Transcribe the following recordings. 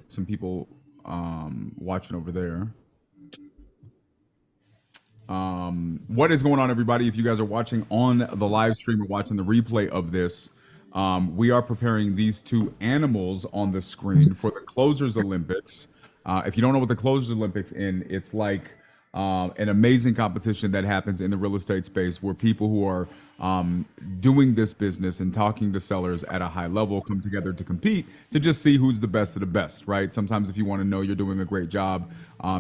some people watching over there. What is going on, everybody? If you guys are watching on the live stream or watching the replay of this, we are preparing these two animals on the screen for the Closers Olympics. If you don't know what the Closers Olympics in, it's like an amazing competition that happens in the real estate space where people who are doing this business and talking to sellers at a high level come together to compete to just see who's the best of the best, right? Sometimes if you want to know you're doing a great job,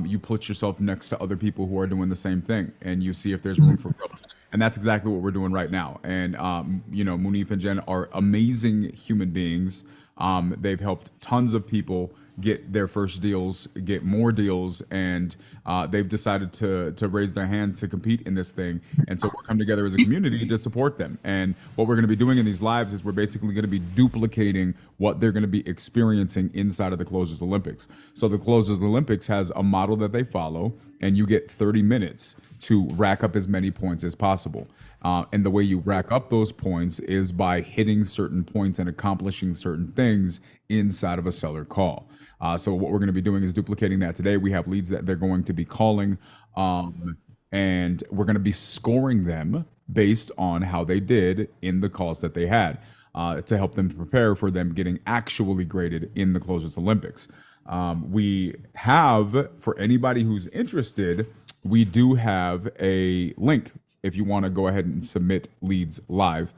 you put yourself next to other people who are doing the same thing and you see if there's room for growth. And that's exactly what we're doing right now. And, Munif and Jen are amazing human beings. They've helped tons of people get their first deals, get more deals, and they've decided to raise their hand to compete in this thing. And so we're come together as a community to support them. And what we're going to be doing in these lives is we're basically going to be duplicating what they're going to be experiencing inside of the Closers Olympics. So the Closers Olympics has a model that they follow, and you get 30 minutes to rack up as many points as possible. And the way you rack up those points is by hitting certain points and accomplishing certain things inside of a seller call. So what we're going to be doing is duplicating that today. We have leads that they're going to be calling, and we're going to be scoring them based on how they did in the calls that they had to help them prepare for them getting actually graded in the Closers Olympics. We have, for anybody who's interested, we do have a link if you want to go ahead and submit leads live.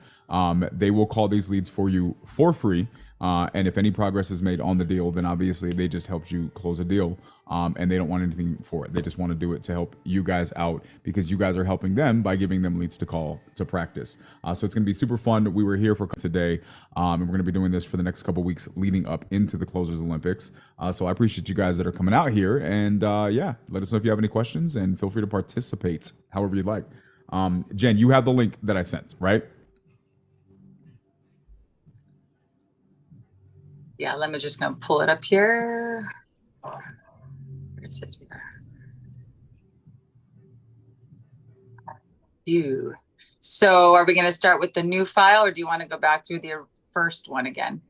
They will call these leads for you for free. And if any progress is made on the deal, then obviously they just helped you close a deal, and they don't want anything for it. They just want to do it to help you guys out because you guys are helping them by giving them leads to call to practice. So it's going to be super fun. We were here for today, and we're going to be doing this for the next couple weeks leading up into the Closers Olympics. So I appreciate you guys that are coming out here, and yeah, let us know if you have any questions, and feel free to participate however you'd like. Jen, you have the link that I sent, right? Yeah, let me just gonna pull it up here. Where is it here? You. So are we gonna start with the new file, or do you want to go back through the first one again?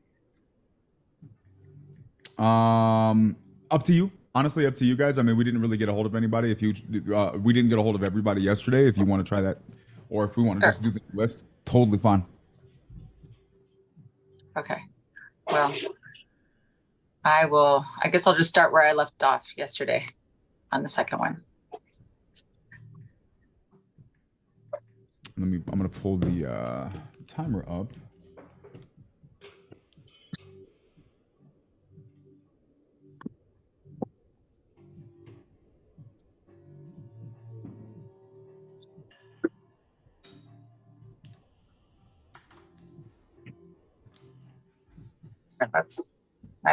Up to you. Honestly, up to you guys. I mean, we didn't really get a hold of anybody. If you, we didn't get a hold of everybody yesterday. If you want to try that, or if we want to just do the list, totally fine. Okay. Well, I guess I'll just start where I left off yesterday on the second one. I'm gonna pull the timer up.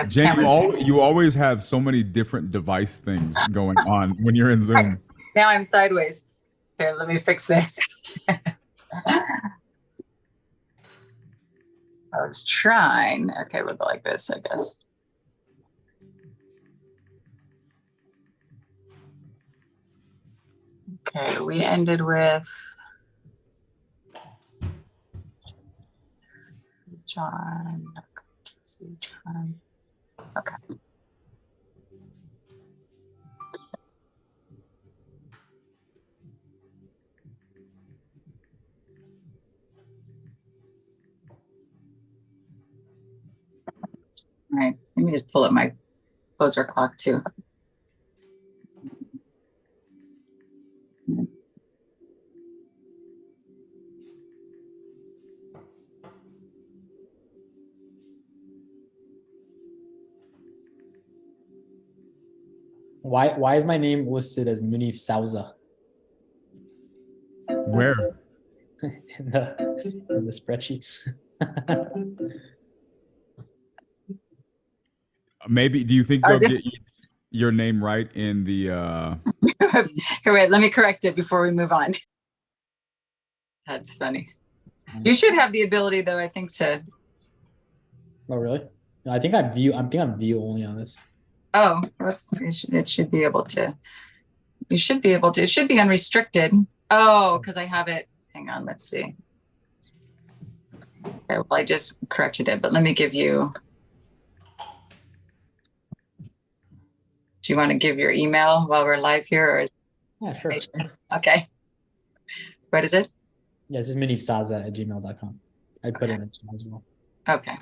Jen, you always have so many different device things going on when you're in Zoom. Now I'm sideways. Okay, let me fix this. I was trying. Okay, we'll go like this, I guess. Okay, we ended with John. John. Okay. All right, let me just pull up my closer clock too. Why is my name listed as Munif Souza? Where? in the spreadsheets. Maybe, do you think they'll get your name right in the Here, wait, let me correct it before we move on. That's funny. You should have the ability though, I think, to. Oh really? No, I think I'm view only on this. Oh, it should be able to. You should be able to. It should be unrestricted. Oh, because I have it. Hang on, let's see. Okay, well, I just corrected it, but let me give you. Do you want to give your email while we're live here, or is Yeah, sure. okay? What is it? Yeah, it's just minifsaza@gmail.com. I put it in the chat as well. Okay.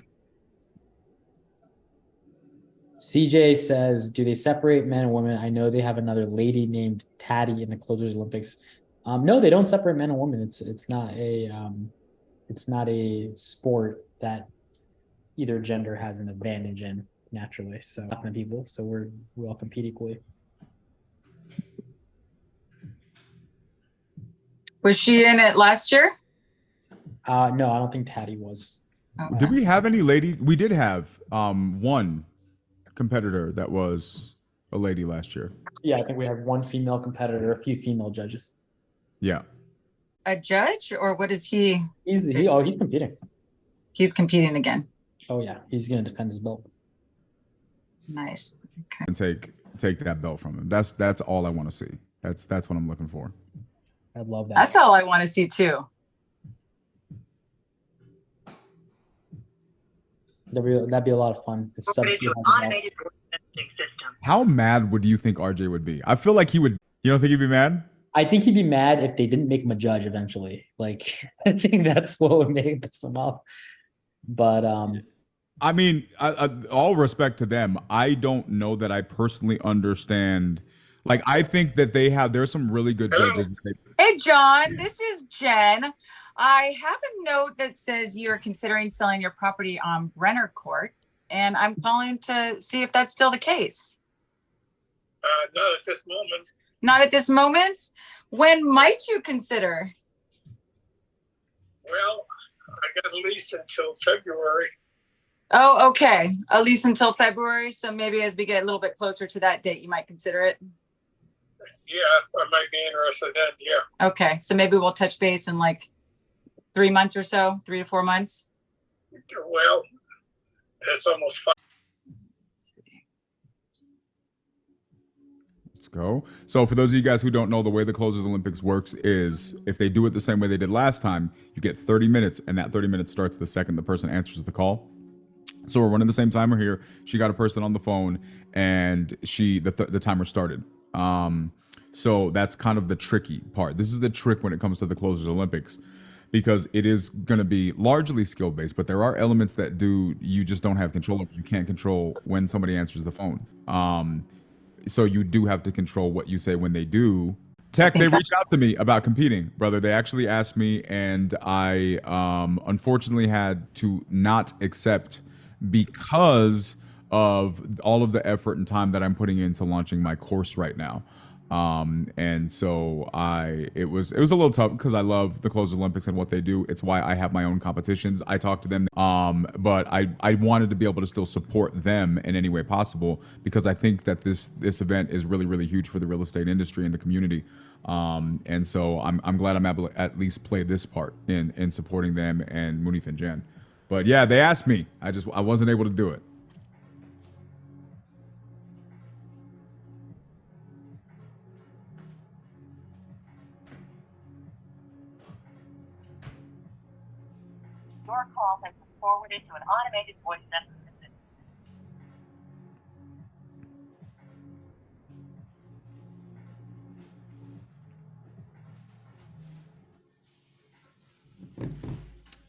CJ says, do they separate men and women? I know they have another lady named Taddy in the Closers Olympics. No, they don't separate men and women. It's not a sport that either gender has an advantage in naturally. So people, so we all compete equally. Was she in it last year? No, I don't think Taddy was. Okay. Did we have any lady? We did have one competitor that was a lady last year. Yeah, I think we have one female competitor, a few female judges. Yeah. A judge, or what is he? He's competing. He's competing again. Oh yeah, he's gonna defend his belt. Nice. Okay. And take that belt from him. That's all I want to see. That's what I'm looking for. I love that. That's all I want to see too. That'd be a lot of fun. If sub 2 How mad would you think RJ would be? I feel like he would. You don't think he'd be mad? I think he'd be mad if they didn't make him a judge eventually. Like, I think that's what would make him piss him off. But I mean, all respect to them. I don't know that I personally understand. Like, I think that there's some really good judges. Hey, John, this is Jen. I have a note that says you're considering selling your property on Brenner Court, and I'm calling to see if that's still the case. Not at this moment. Not at this moment? When might you consider? Well, I got a lease until February. Oh, okay. At least until February. So maybe as we get a little bit closer to that date, you might consider it. Yeah, I might be interested in, yeah. Okay. So maybe we'll touch base in like 3 months or so, 3 to 4 months. Well, it's almost 5. Let's go. So for those of you guys who don't know, the way the Closers Olympics works is if they do it the same way they did last time, you get 30 minutes, and that 30 minutes starts the second the person answers the call. So we're running the same timer here. She got a person on the phone, and the timer started. So that's kind of the tricky part. This is the trick when it comes to the Closers Olympics, because it is going to be largely skill based, but there are elements that you just don't have control of. You can't control when somebody answers the phone. So you do have to control what you say when they do. Tech, they reached out to me about competing, brother. They actually asked me, and I unfortunately had to not accept because of all of the effort and time that I'm putting into launching my course right now. And so it was a little tough because I love the Closers Olympics and what they do. It's why I have my own competitions. I talk to them, but I wanted to be able to still support them in any way possible, because I think that this event is really, really huge for the real estate industry and the community. And so I'm glad I'm able to at least play this part in supporting them and Munif and Jen. But yeah, they asked me. I wasn't able to do it. Your call has been forwarded to an automated voice message system.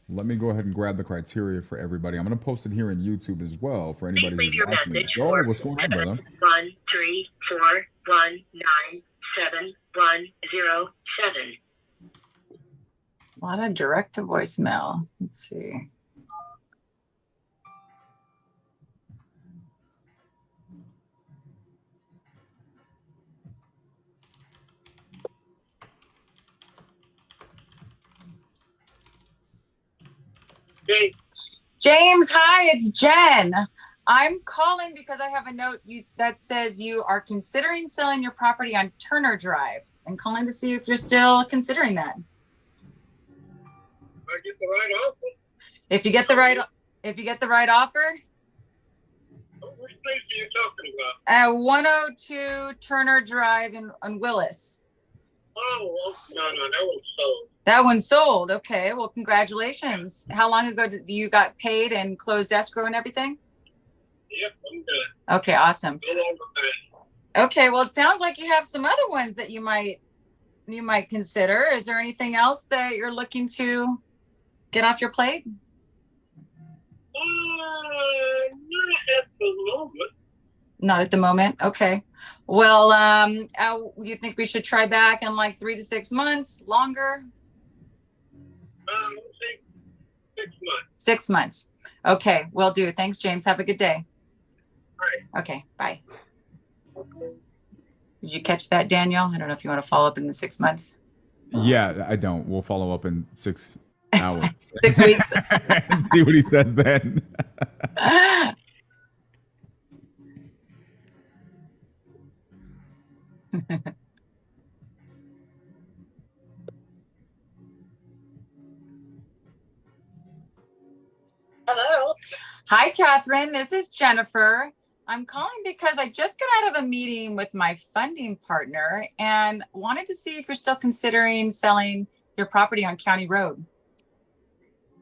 Let me go ahead and grab the criteria for everybody. I'm going to post it here in YouTube as well for anybody Please leave who's your watching. message Oh, for what's going on, brother? 134197107. A lot of direct to voicemail. Let's see. Hey, James, hi, it's Jen. I'm calling because I have a note that says you are considering selling your property on Turner Drive, and calling to see if you're still considering that. I get the right offer. If you get the right offer, Which place are you talking about? 102 Turner Drive in Willis. Oh, no, that one's sold. That one's sold. Okay, well, congratulations. How long ago did you got paid and closed escrow and everything? Yep, I'm good. Okay, awesome. No longer bad. Okay, well, it sounds like you have some other ones that you might consider. Is there anything else that you're looking to get off your plate? Not at the moment. Not at the moment. Okay. Well, you think we should try back in like 3 to 6 months, longer? Say 6 months. 6 months. Okay, will do. Thanks, James. Have a good day. All right. Okay, bye. Did you catch that, Daniel? I don't know if you want to follow up in the 6 months. Yeah, I don't. We'll follow up in 6 hours. 6 weeks. And see what he says then. Hello. Hi, Catherine. This is Jennifer. I'm calling because I just got out of a meeting with my funding partner and wanted to see if you're still considering selling your property on County Road.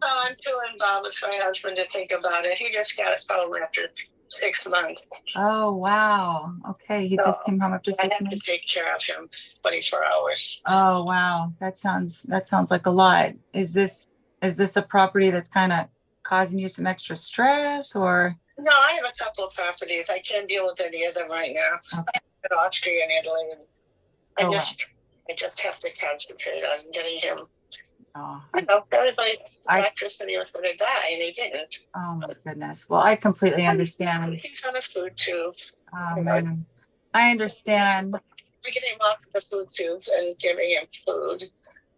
Oh, I'm too involved with my husband to think about it. He just got home after 6 months. Oh, wow. Okay. He just came home after I 6 have to months. take care of him 24 hours. Oh, wow. That sounds like a lot. Is this a property that's kind of causing you some extra stress, or? No, I have a couple of properties. I can't deal with any of them right now. Okay. In Austria and Italy. And Oh, wow. I just have to concentrate on getting him. Oh, I know everybody electricity was going to die, and he didn't. oh my goodness. Well, I completely understand. He's on a food tube. I understand. We're getting him off the food tubes and giving him food.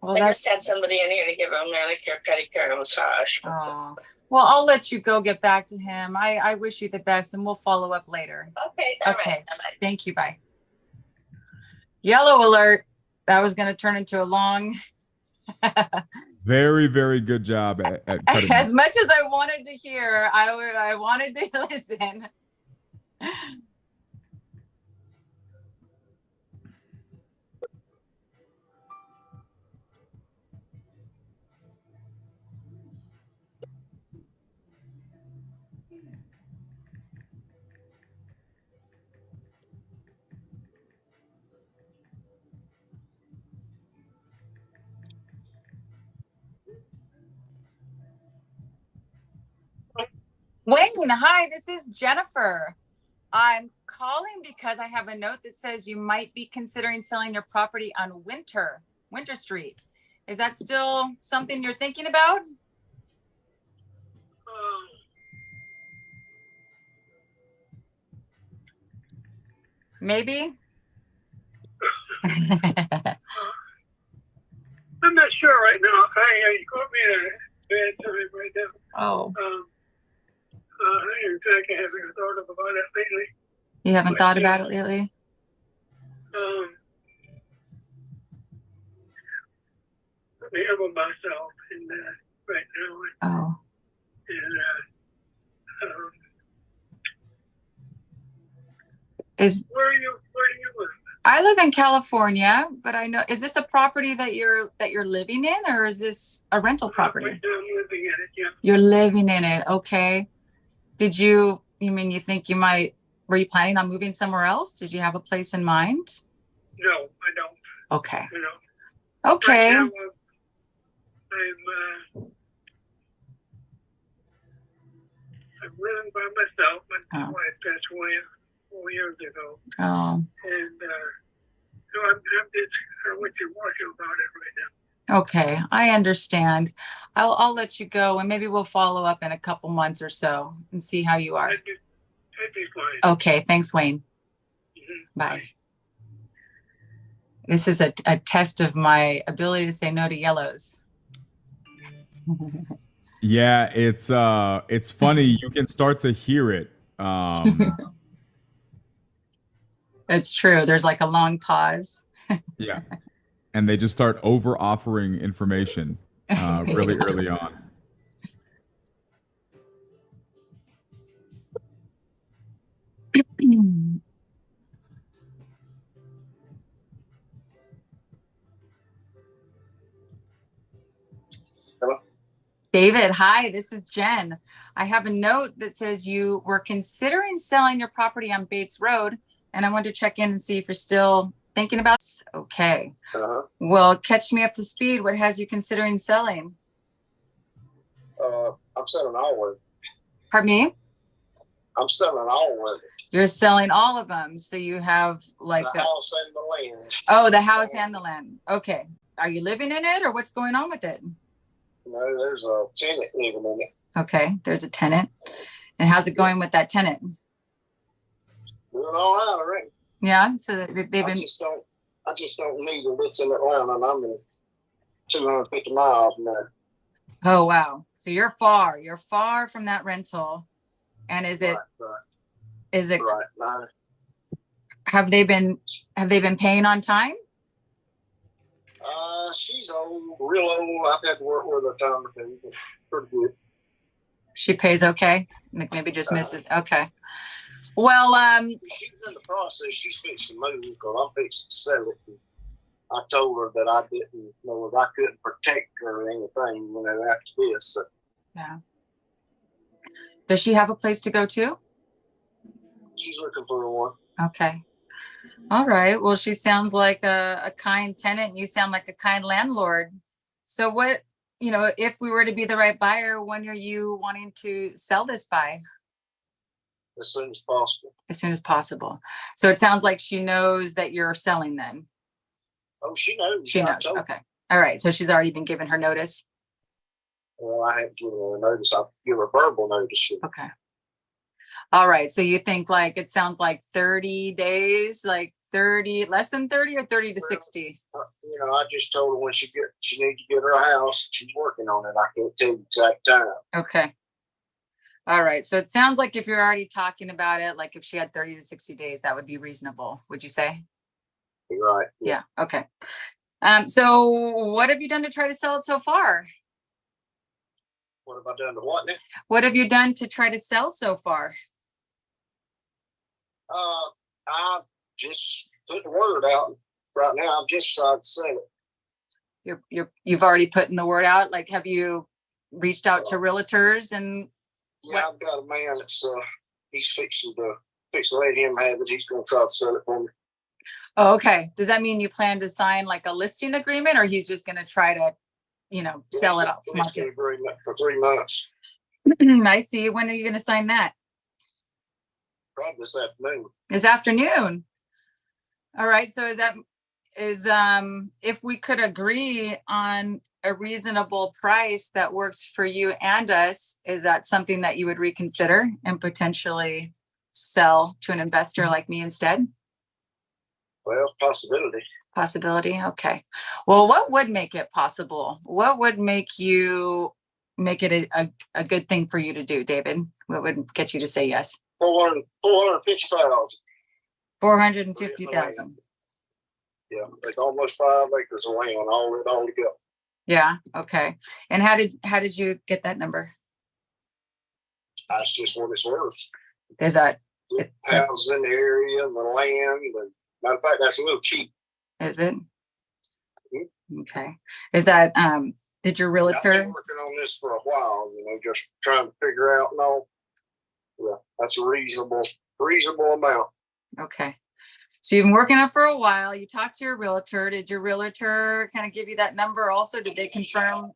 Well, I that's, just had somebody in here to give him manicure, pedicure, and massage. oh, well, I'll let you go get back to him. I wish you the best, and we'll follow up later. Okay, all Okay. right. Bye-bye. Thank you. Bye. Yellow alert. That was going to turn into a long. Very, very good job at cutting. As much as I wanted to hear, I wanted to listen. Wayne, hi, this is Jennifer. I'm calling because I have a note that says you might be considering selling your property on Winter Street. Is that still something you're thinking about? Maybe. I'm not sure right now. You caught me at a bad time right now. Oh, In fact, I haven't thought about it lately. you haven't thought about it lately? I am myself in right now. Oh, And is where do you live? I live in California, but I know, is this a property that you're living in, or is this a rental property? Right now I'm living in it, yeah. You're living in it. Okay. You think you might, were you planning on moving somewhere else? Did you have a place in mind? No, I don't. Okay. You know. Okay. Right now, I'm living by myself. My wife passed away 4 years ago. Oh, And so I'm just with you watching about it right now. okay. I understand. I'll let you go, and maybe we'll follow up in a couple months or so and see how you are. That'd be fine. Okay. Thanks, Wayne. Mhm. Bye. This is a test of my ability to say no to yellows. Yeah, it's funny. You can start to hear it. It's true. There's like a long pause. Yeah, and they just start over offering information really early on. Hello? David, hi, this is Jen. I have a note that says you were considering selling your property on Bates Road, and I wanted to check in and see if you're still thinking about this. Okay. Uh-huh. Well, catch me up to speed. What has you considering selling? I'm selling all of it. Pardon me? I'm selling all of it. You're selling all of them. So you have like The house and the land. Oh, the house and the land. Okay. Are you living in it or what's going on with it? No, there's a tenant living in it. Okay. There's a tenant. And how's it going with that tenant? Doing all right, I reckon. Yeah. So they've been. I just don't need to live in Atlanta, and I'm in 250 miles from there. Oh, wow. So you're far. You're far from that rental. And is it? Right. Is it? Right. Right. Have they been paying on time? She's old, real old. I've had to work with her a time or two, but pretty good. She pays okay. Maybe just misses. Okay. Well, She's in the process. She's fixing to move because I'm fixing to sell it. And I told her that I didn't know if I couldn't protect her or anything, after this. So. Yeah. Does she have a place to go to? She's looking for one. Okay. All right. Well, she sounds like a kind tenant and you sound like a kind landlord. So what, if we were to be the right buyer, when are you wanting to sell this by? As soon as possible. As soon as possible. So it sounds like she knows that you're selling then. Oh, she knows. She knows. Okay. All right. So she's already been given her notice. Well, I haven't given her a notice. I'll give her verbal notice. Okay. All right. So you think it sounds like 30 days, like 30, less than 30 or 30 to 60? I just told her when she needs to get her house. She's working on it. I can't tell you the exact time. Okay. All right. So it sounds like if you're already talking about it, like if she had 30 to 60 days, that would be reasonable. Would you say? You're right. Yeah. Okay. So what have you done to try to sell it so far? What have I done to what now? What have you done to try to sell so far? I just put the word out. Right now, I've just started to sell it. You've already put in the word out. Like, have you reached out to realtors and? Yeah, I've got a man that's he's fixing to let him have it. He's going to try to sell it for me. Oh, okay. Does that mean you plan to sign like a listing agreement, or he's just going to try to, sell it off market? Agreement for 3 months. I see. When are you going to sign that? Probably this afternoon. This afternoon. All right. So if we could agree on a reasonable price that works for you and us, is that something that you would reconsider and potentially sell to an investor like me instead? Well, possibility. Okay. Well, what would make it possible? What would make it a good thing for you to do, David? What would get you to say yes? 450,000. 450,000. Yeah, like almost 5 acres of land, all together. Yeah. Okay. And how did you get that number? That's just what it's worth. Is that houses in the area and the land? And matter of fact, that's a little cheap. Is it? Mm-hmm. Okay. Is that did your realtor? I've been working on this for a while, just trying to figure out and all. Yeah, that's a reasonable amount. Okay. So you've been working on it for a while. You talked to your realtor. Did your realtor kind of give you that number also? Did they confirm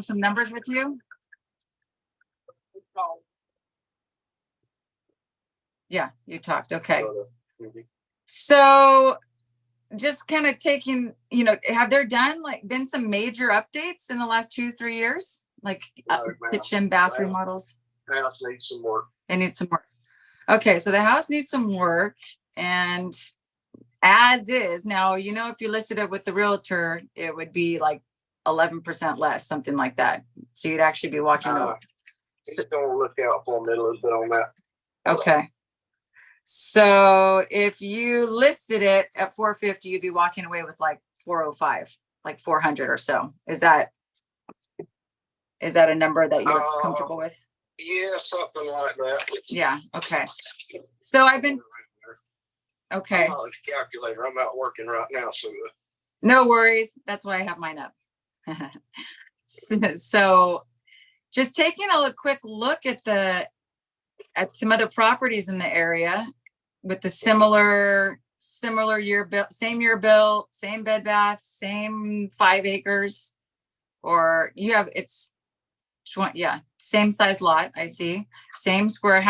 some numbers with you? Yeah, you talked. Okay. Mm-hmm. So just kind of taking, have there been some major updates in the last 2-3 years? Like kitchen, bathroom models? The house needs some work. It needs some work. Okay, so the house needs some work, and as is now, if you listed it with the realtor, it would be like 11% less, something like that. So you'd actually be walking over. He's going to look out for me a little bit on that. Okay. So if you listed it at 450, you'd be walking away with like 405, like 400 or so. Is that a number that you're comfortable with? Yeah, something like that. Yeah. Okay. So okay. I'm not a calculator. I'm out working right now, so. No worries. That's why I have mine up. So just taking a quick look at some other properties in the area. with the similar year built, same bed bath, same 5 acres, or you have same size lot. I see same square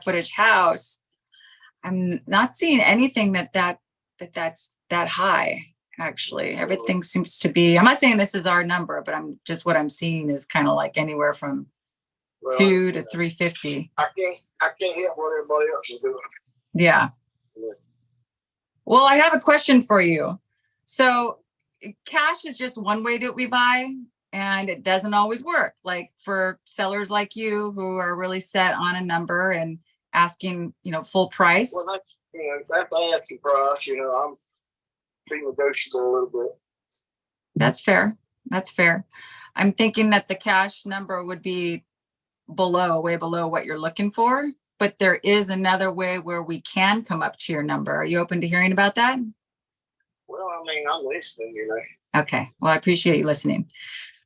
footage house. I'm not seeing anything that's that high. Actually, everything seems to be. I'm not saying this is our number, but what I'm seeing is kind of like anywhere from 2 to 350. I can't help what everybody else is doing. Yeah. Well, I have a question for you. So cash is just one way that we buy, and it doesn't always work. Like for sellers like you who are really set on a number and asking, full price. Well, that's the asking price. I'm being negotiable a little bit. That's fair. I'm thinking that the cash number would be way below what you're looking for, but there is another way where we can come up to your number. Are you open to hearing about that? Well, I'm listening, Okay. Well, I appreciate you listening.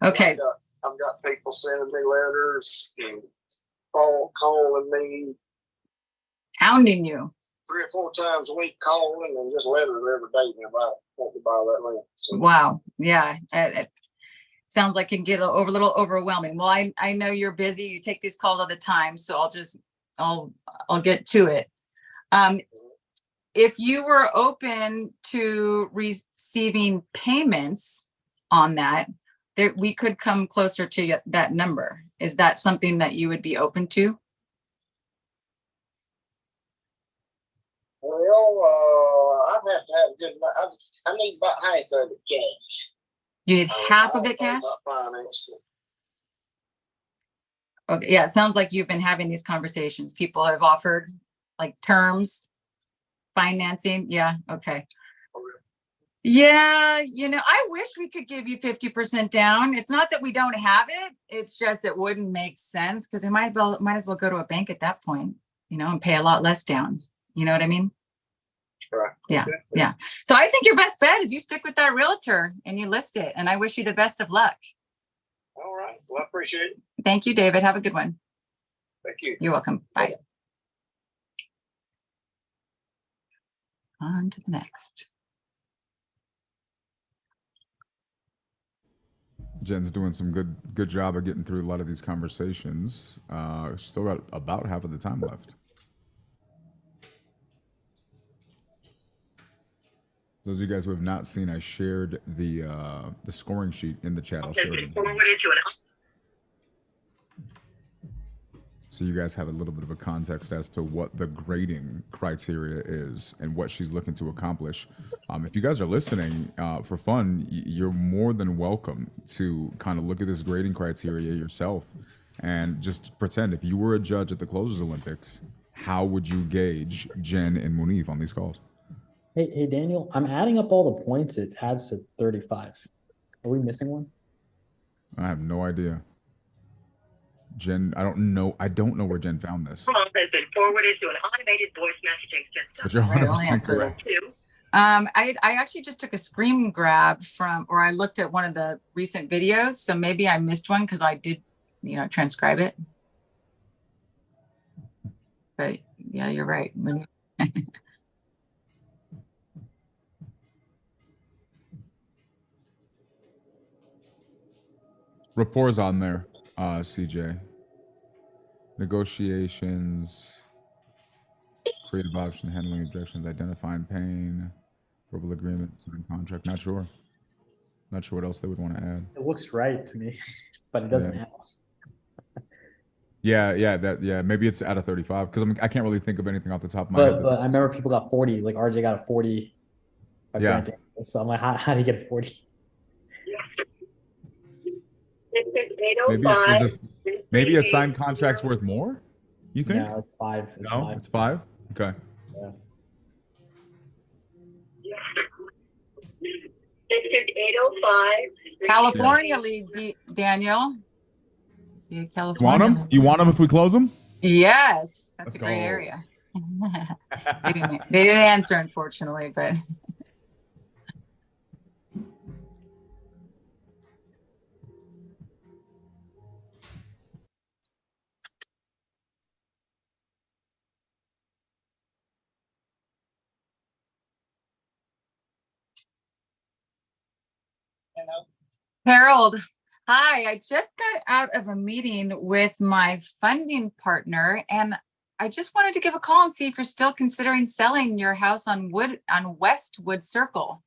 Okay. I've got people sending me letters and calling me. Hounding you. 3 or 4 times a week, calling and just letters every day about want to buy that land. So, wow. Yeah. It sounds like it can get a little overwhelming. Well, I know you're busy. You take these calls all the time, so I'll get to it. If you were open to receiving payments on that, we could come closer to that number. Is that something that you would be open to? Well, I'd have to have good. I need about half of it cash. You need half of it cash? Okay, yeah, it sounds like you've been having these conversations. People have offered like terms, financing. Yeah, okay. Yeah, I wish we could give you 50% down. It's not that we don't have it. It's just it wouldn't make sense because it might as well go to a bank at that point, and pay a lot less down. You know what I mean? Right. Yeah. Okay. Yeah. So I think your best bet is you stick with that realtor and you list it. And I wish you the best of luck. All right. Well, I appreciate it. Thank you, David. Have a good one. Thank you. You're welcome. Bye. On to the next. Jen's doing some good job of getting through a lot of these conversations. Still got about half of the time left. Those of you guys who have not seen, I shared the scoring sheet in the chat. I'll share it. So you guys have a little bit of a context as to what the grading criteria is and what she's looking to accomplish. If you guys are listening for fun, you're more than welcome to kind of look at this grading criteria yourself and just pretend if you were a judge at the Closers Olympics, how would you gauge Jen and Munif on these calls? Hey, Daniel, I'm adding up all the points. It adds to 35. Are we missing one? I have no idea. Jen, I don't know where Jen found this. Call has been forwarded to an automated voice messaging system. But you're 100% correct. I actually just took a screen grab or I looked at one of the recent videos, so maybe I missed one because I did, transcribe it. But yeah, you're right. Rapport's on there, CJ. Negotiations, creative option, handling objections, identifying pain, verbal agreement, signing contract. Not sure what else they would want to add. It looks right to me, but it doesn't have. Yeah. Maybe it's out of 35 because I can't really think of anything off the top of my head. But I remember people got 40. Like RJ got a 40. Yeah. So I'm like, how do you get a 40? Maybe a signed contract's worth more? You think? No, it's 5. It's 5? Okay. Yeah. It's 805. California League, Daniel. See You California. want them if we close them? Yes, that's Let's a great go. area. They didn't answer, unfortunately, but. Harold, hi. I just got out of a meeting with my funding partner, and I just wanted to give a call and see if you're still considering selling your house on Westwood Circle.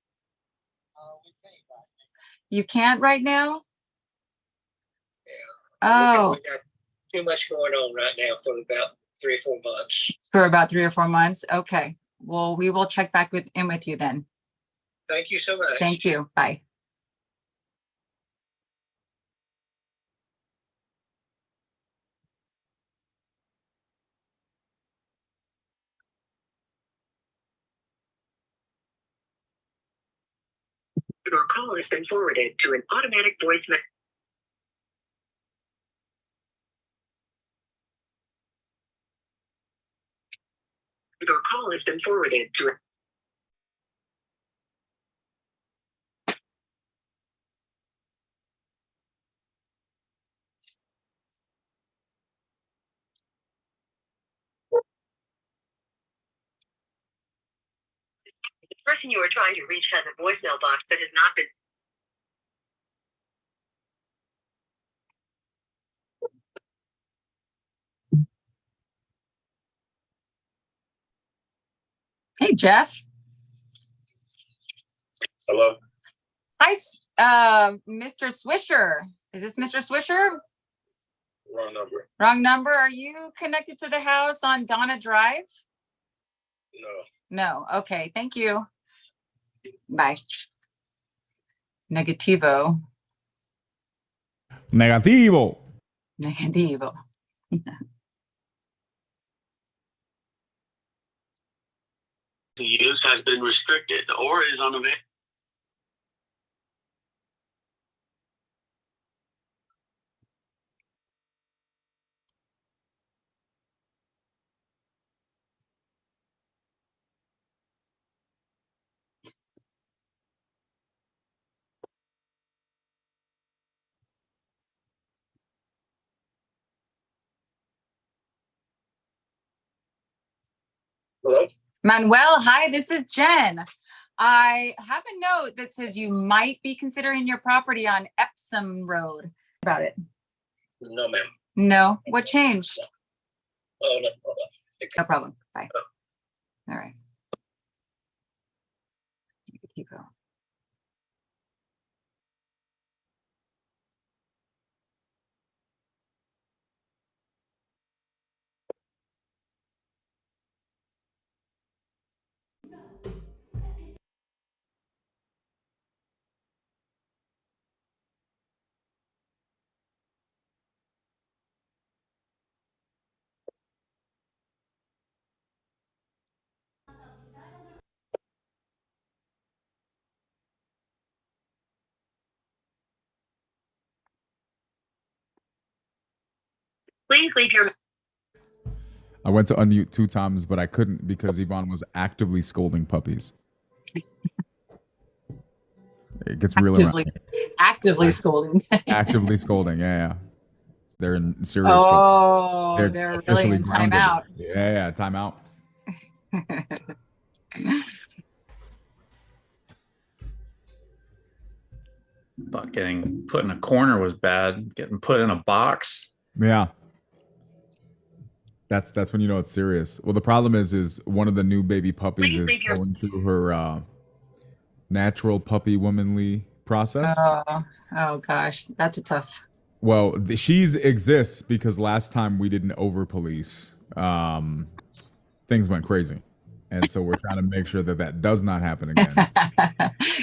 You can't right now? Oh, We got too much going on right now for about 3 or 4 months. for about 3 or 4 months. Okay. Well, we will check back in with you then. Thank you so much. Thank you. Bye. Your call has been forwarded to an automatic voice message. Your call has been forwarded to a The person you are trying to reach has a voicemail box that has not been. Hey, Jeff. Hello? Hi, Mr. Swisher. Is this Mr. Swisher? Wrong number. Wrong number. Are you connected to the house on Donna Drive? No. No. Okay. Thank you. Bye. Negativo. Negativo. Negativo. Use has been restricted or is unavailable. Hello? Manuel, hi, this is Jen. I have a note that says you might be considering your property on Epsom Road. About it. No, ma'am. No. What changed? Oh, no. Hold on. No problem. Bye. All right. Negativo. Please leave your. I went to unmute 2 times, but I couldn't because Yvonne was actively scolding puppies. It gets real around. Actively scolding. Actively scolding. Yeah. They're in serious trouble. Oh, they're really in grounded. timeout. Yeah, timeout. Thought getting put in a corner was bad. Getting put in a box. Yeah. That's when you know it's serious. Well, the problem is one of the new baby puppies is going through her natural puppy womanly process. Oh gosh, that's a tough. Well, she's exists because last time we didn't over police, things went crazy, and so we're trying to make sure that does not happen again.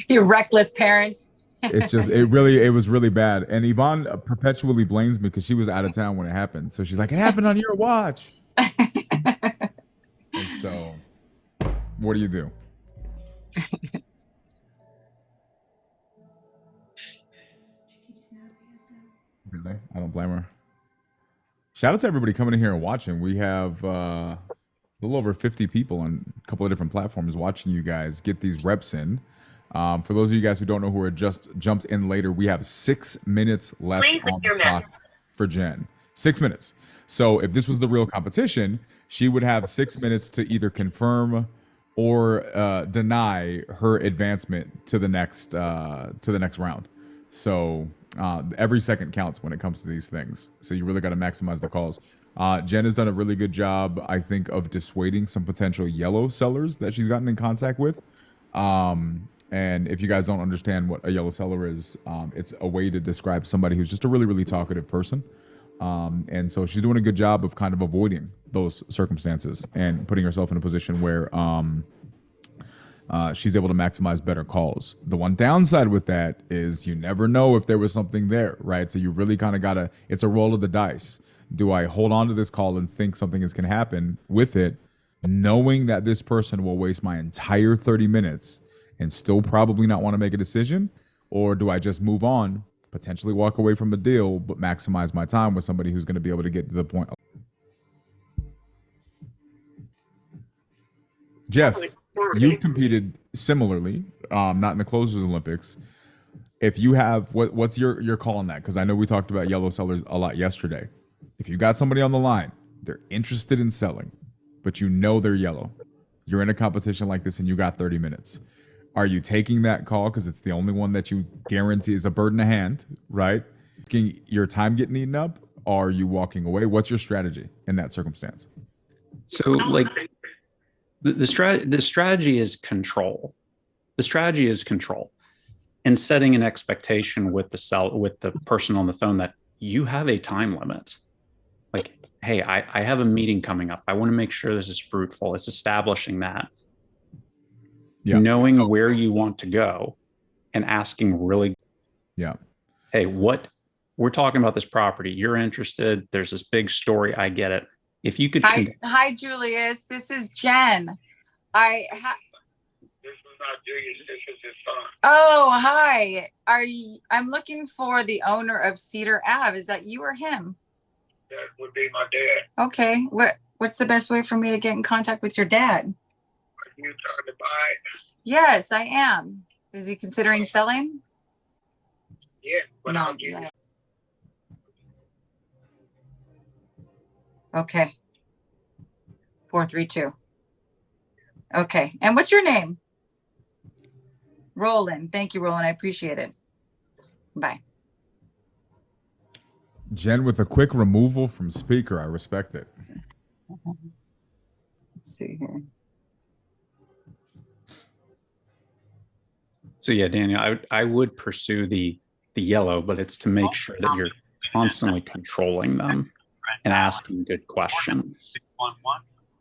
You reckless parents. It was really bad, and Yvonne perpetually blames me because she was out of town when it happened. So she's like, "It happened on your watch." And so, what do you do? Really? I don't blame her. Shout out to everybody coming in here and watching. We have a little over 50 people on a couple of different platforms watching you guys get these reps in. For those of you guys who don't know who are just jumped in later, we have 6 minutes left on the clock for Jen. 6 minutes. So if this was the real competition, she would have 6 minutes to either confirm or deny her advancement to the next round. So every second counts when it comes to these things. So you really got to maximize the calls. Jen has done a really good job, I think, of dissuading some potential yellow sellers that she's gotten in contact with. And if you guys don't understand what a yellow seller is, it's a way to describe somebody who's just a really, really talkative person. And so she's doing a good job of kind of avoiding those circumstances and putting herself in a position where she's able to maximize better calls. The one downside with that is you never know if there was something there, right? So you really kind of gotta, it's a roll of the dice. Do I hold on to this call and think something is gonna happen with it, knowing that this person will waste my entire 30 minutes and still probably not want to make a decision? Or do I just move on, potentially walk away from the deal, but maximize my time with somebody who's gonna be able to get to the point? Jeff, you've competed similarly, not in the Closers Olympics. If you have, what's your call on that? Because I know we talked about yellow sellers a lot yesterday. If you got somebody on the line, they're interested in selling, but you know they're yellow. You're in a competition like this and you got 30 minutes. Are you taking that call because it's the only one that you guarantee is a bird in the hand, right? Can your time getting eaten up? Or are you walking away? What's your strategy in that circumstance? So like the strategy is control. The strategy is control and setting an expectation with the person on the phone that you have a time limit. Like, hey, I have a meeting coming up. I want to make sure this is fruitful. It's establishing that. Yeah. Knowing where you want to go and asking really, hey, we're talking about this property. You're interested. There's this big story. I get it. If you could. Hi, Julius. This is Jen. This is not Julius. This is his son. Oh, hi. I'm looking for the owner of Cedar Ave. Is that you or him? That would be my dad. Okay. What's the best way for me to get in contact with your dad? Are you trying to buy it? Yes, I am. Is he considering selling? Yeah, but No, I'll give you. Okay. 432. Okay. And what's your name? Roland. Thank you, Roland. I appreciate it. Bye. Jen with a quick removal from speaker. I respect it. Let's see here. So yeah, Daniel, I would pursue the yellow, but it's to make sure that you're constantly controlling them and asking good questions.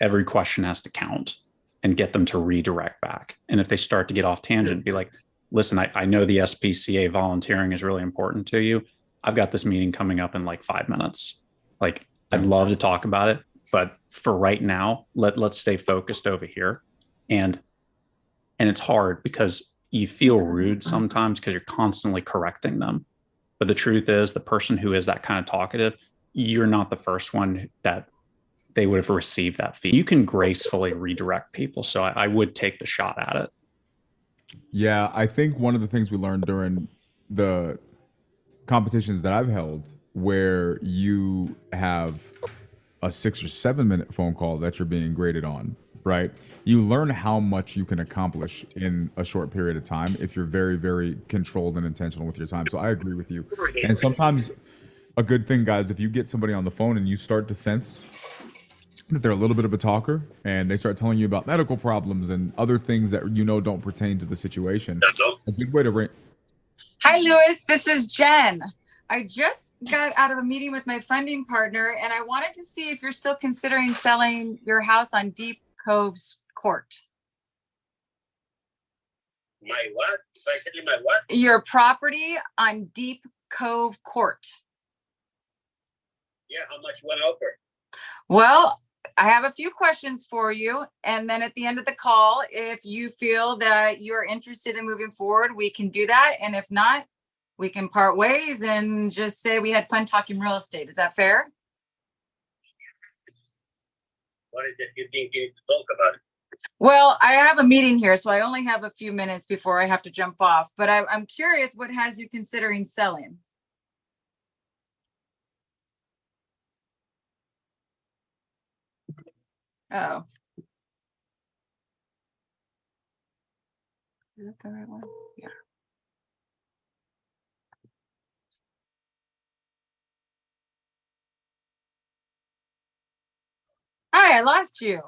Every question has to count and get them to redirect back. And if they start to get off tangent, be like, listen, I know the SPCA volunteering is really important to you. I've got this meeting coming up in like 5 minutes. Like, I'd love to talk about it, but for right now, let's stay focused over here. And it's hard because you feel rude sometimes because you're constantly correcting them. But the truth is, the person who is that kind of talkative, you're not the first one that they would have received that feed. You can gracefully redirect people. So I would take the shot at it. Yeah, I think one of the things we learned during the competitions that I've held, where you have a 6 or 7 minute phone call that you're being graded on, right? You learn how much you can accomplish in a short period of time if you're very, very controlled and intentional with your time. So I agree with you. And sometimes a good thing, guys, if you get somebody on the phone and you start to sense that they're a little bit of a talker and they start telling you about medical problems and other things that you know don't pertain to the situation, a good way to Hi, Lewis. This is Jen. I just got out of a meeting with my funding partner, and I wanted to see if you're still considering selling your house on Deep Coves Court. My what? Basically, my what? Your property on Deep Cove Court. Yeah, how much went over? Well, I have a few questions for you. And then at the end of the call, if you feel that you're interested in moving forward, we can do that. And if not, we can part ways and just say we had fun talking real estate. Is that fair? What is it you think you need to talk about it? Well, I have a meeting here, so I only have a few minutes before I have to jump off. But I'm curious, what has you considering selling? Oh. Is that the right one? Yeah. Hi, I lost you.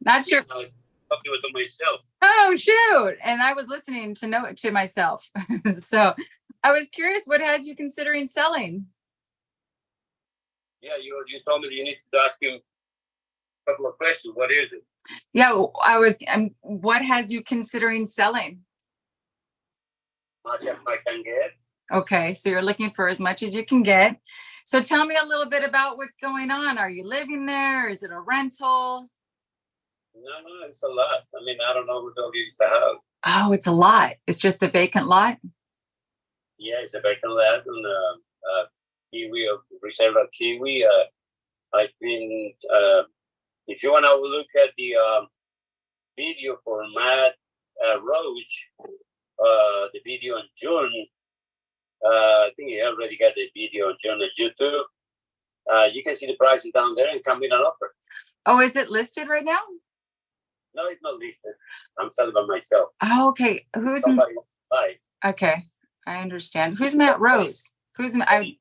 Not sure. I was talking with myself. Oh shoot! And I was listening to myself. So I was curious, what has you considering selling? Yeah, you told me that you need to ask him a couple of questions. What is it? Yeah, I was. What has you considering selling? Much as I can get. Okay, so you're looking for as much as you can get. So tell me a little bit about what's going on. Are you living there? Is it a rental? No, it's a lot. I mean, I don't know who told you it's a house. Oh, it's a lot. It's just a vacant lot? Yeah, it's a vacant lot on Kiwi, Reserva Kiwi. I've been, if you want to look at the video for Matt Roach, the video on June, I think you already got the video on June on YouTube. You can see the prices down there and come in an offer. Oh, is it listed right now? No, it's not listed. I'm selling by myself. Oh, okay. Who's Somebody wants to buy. Okay, I understand. Who's Matt Rose? Who's If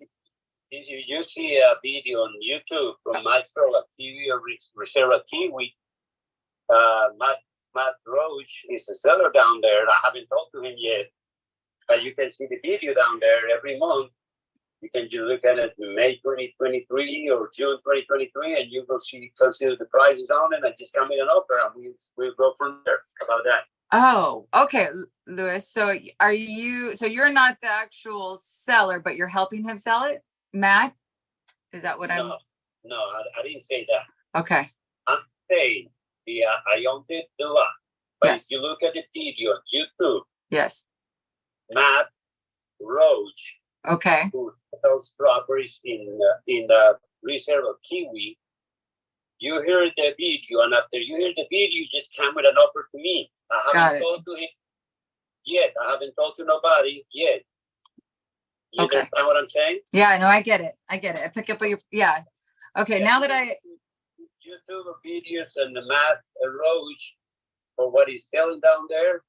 you see a video on YouTube from Maestro TV or Reserva Kiwi, Matt Roach is a seller down there. I haven't talked to him yet, but you can see the video down there every month. You can just look at it in May 2023 or June 2023, and you will consider the prices on it and just come in an offer, and we'll go from there. How about that? Oh, okay, Luis. So you're not the actual seller, but you're helping him sell it? Matt? Is that what No, I didn't say that. Okay. I'm saying I owned it the lot. But Yes. if you look at the video on YouTube, Yes. Matt Roach, Okay. who sells properties in the Reserve of Kiwi, you hear the video, and after you hear the video, you just come with an offer to me. I haven't told to him yet. I haven't told to nobody yet. You Okay. understand what I'm saying? Yeah, no, I get it. I pick up your, yeah. Okay, Yeah, now that I, YouTube videos and the Matt Roach for what he's selling down there,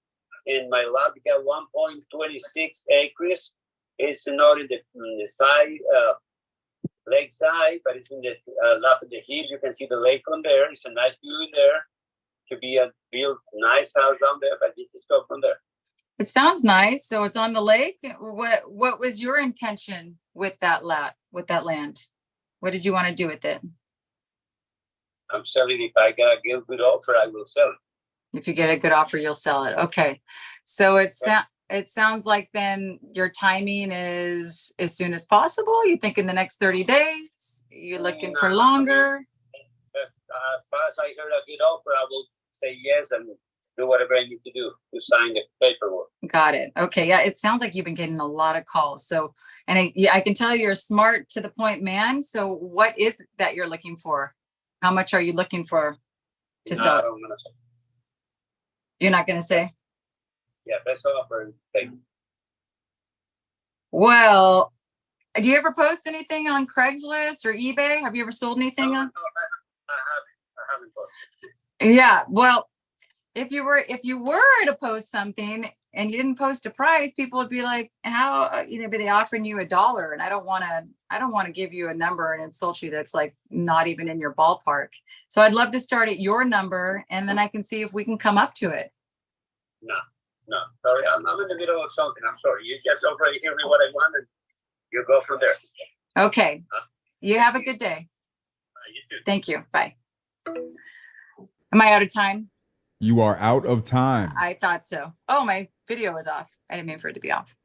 in my lot, we got 1.26 acres. It's not in the side, lake side, but it's in the lap of the hill. You can see the lake on there. It's a nice view in there. To be a built nice house down there, but you just go from there. it sounds nice. So it's on the lake. What was your intention with that land? What did you want to do with it? I'm selling. If I get a good offer, I will sell it. If you get a good offer, you'll sell it. Okay. So it sounds like then your timing is as soon as possible. You think in the next 30 days? You're looking for longer? As far as I heard a good offer, I will say yes and do whatever I need to do to sign the paperwork. Got it. Okay. Yeah. It sounds like you've been getting a lot of calls. So, and I can tell you're a smart, to the point man. So what is it that you're looking for? How much are you looking for to No, sell? I don't want to say. You're not going to say? Yeah, best offer. Take. Well, do you ever post anything on Craigslist or eBay? Have you ever sold anything on? I haven't posted. Yeah. Well, if you were to post something and you didn't post a price, people would be like, how, be they offering you $1? And I don't want to give you a number and insult you that's like not even in your ballpark. So I'd love to start at your number, and then I can see if we can come up to it. No, sorry, I'm in the middle of something. I'm sorry. You just already hear me what I want, and you go from there. Okay. You have a good day. You too. Thank you. Bye. Am I out of time? You are out of time. I thought so. Oh, my video was off. I didn't mean for it to be off.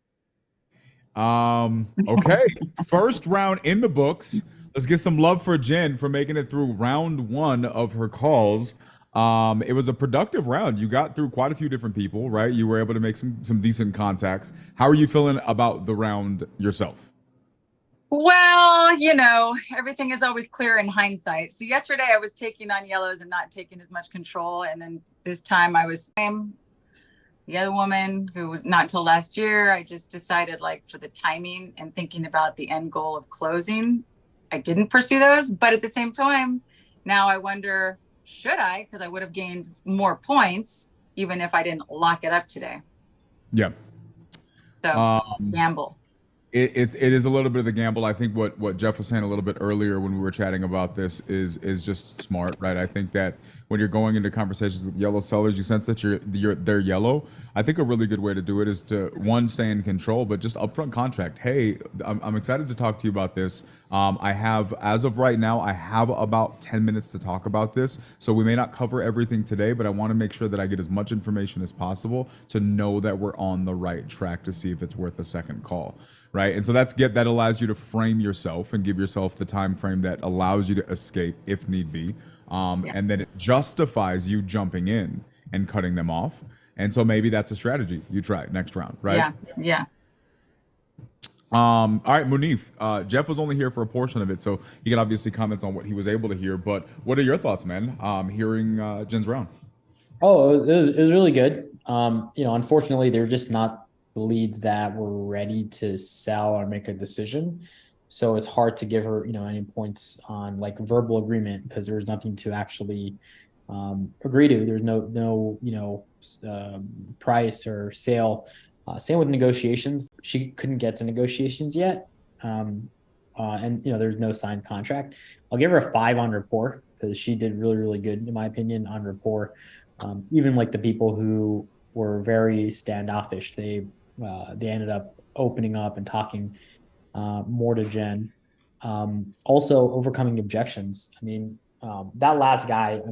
Okay. First round in the books. Let's get some love for Jen for making it through round 1 of her calls. It was a productive round. You got through quite a few different people, right? You were able to make some decent contacts. How are you feeling about the round yourself? Well, everything is always clear in hindsight. So yesterday I was taking on yellows and not taking as much control. And then this time I was the other woman who was not until last year. I just decided, like, for the timing and thinking about the end goal of closing, I didn't pursue those. But at the same time, now I wonder, should I? Because I would have gained more points even if I didn't lock it up today. Yeah. So gamble. it is a little bit of the gamble. I think what Jeff was saying a little bit earlier when we were chatting about this is just smart, right? I think that when you're going into conversations with yellow sellers, you sense that they're yellow. I think a really good way to do it is to one, stay in control, but just upfront contract. Hey, I'm excited to talk to you about this. I have, as of right now, I have about 10 minutes to talk about this. So we may not cover everything today, but I want to make sure that I get as much information as possible to know that we're on the right track to see if it's worth a second call. Right. And so that allows you to frame yourself and give yourself the time frame that allows you to escape if need be. And then it justifies you jumping in and cutting them off. And so maybe that's a strategy you try next round. Right. Yeah. Yeah. All right, Munif, Jeff was only here for a portion of it, so he can obviously comment on what he was able to hear. But what are your thoughts, man, hearing Jen's round? Oh, it was really good. Unfortunately, they're just not the leads that were ready to sell or make a decision. So it's hard to give her, any points on like verbal agreement because there was nothing to actually agree to. There's no price or sale. Same with negotiations. She couldn't get to negotiations yet. And there's no signed contract. I'll give her a 5 on rapport because she did really, really good, in my opinion, on rapport. Even like the people who were very standoffish, they ended up opening up and talking more to Jen. Also overcoming objections. I mean, that last guy,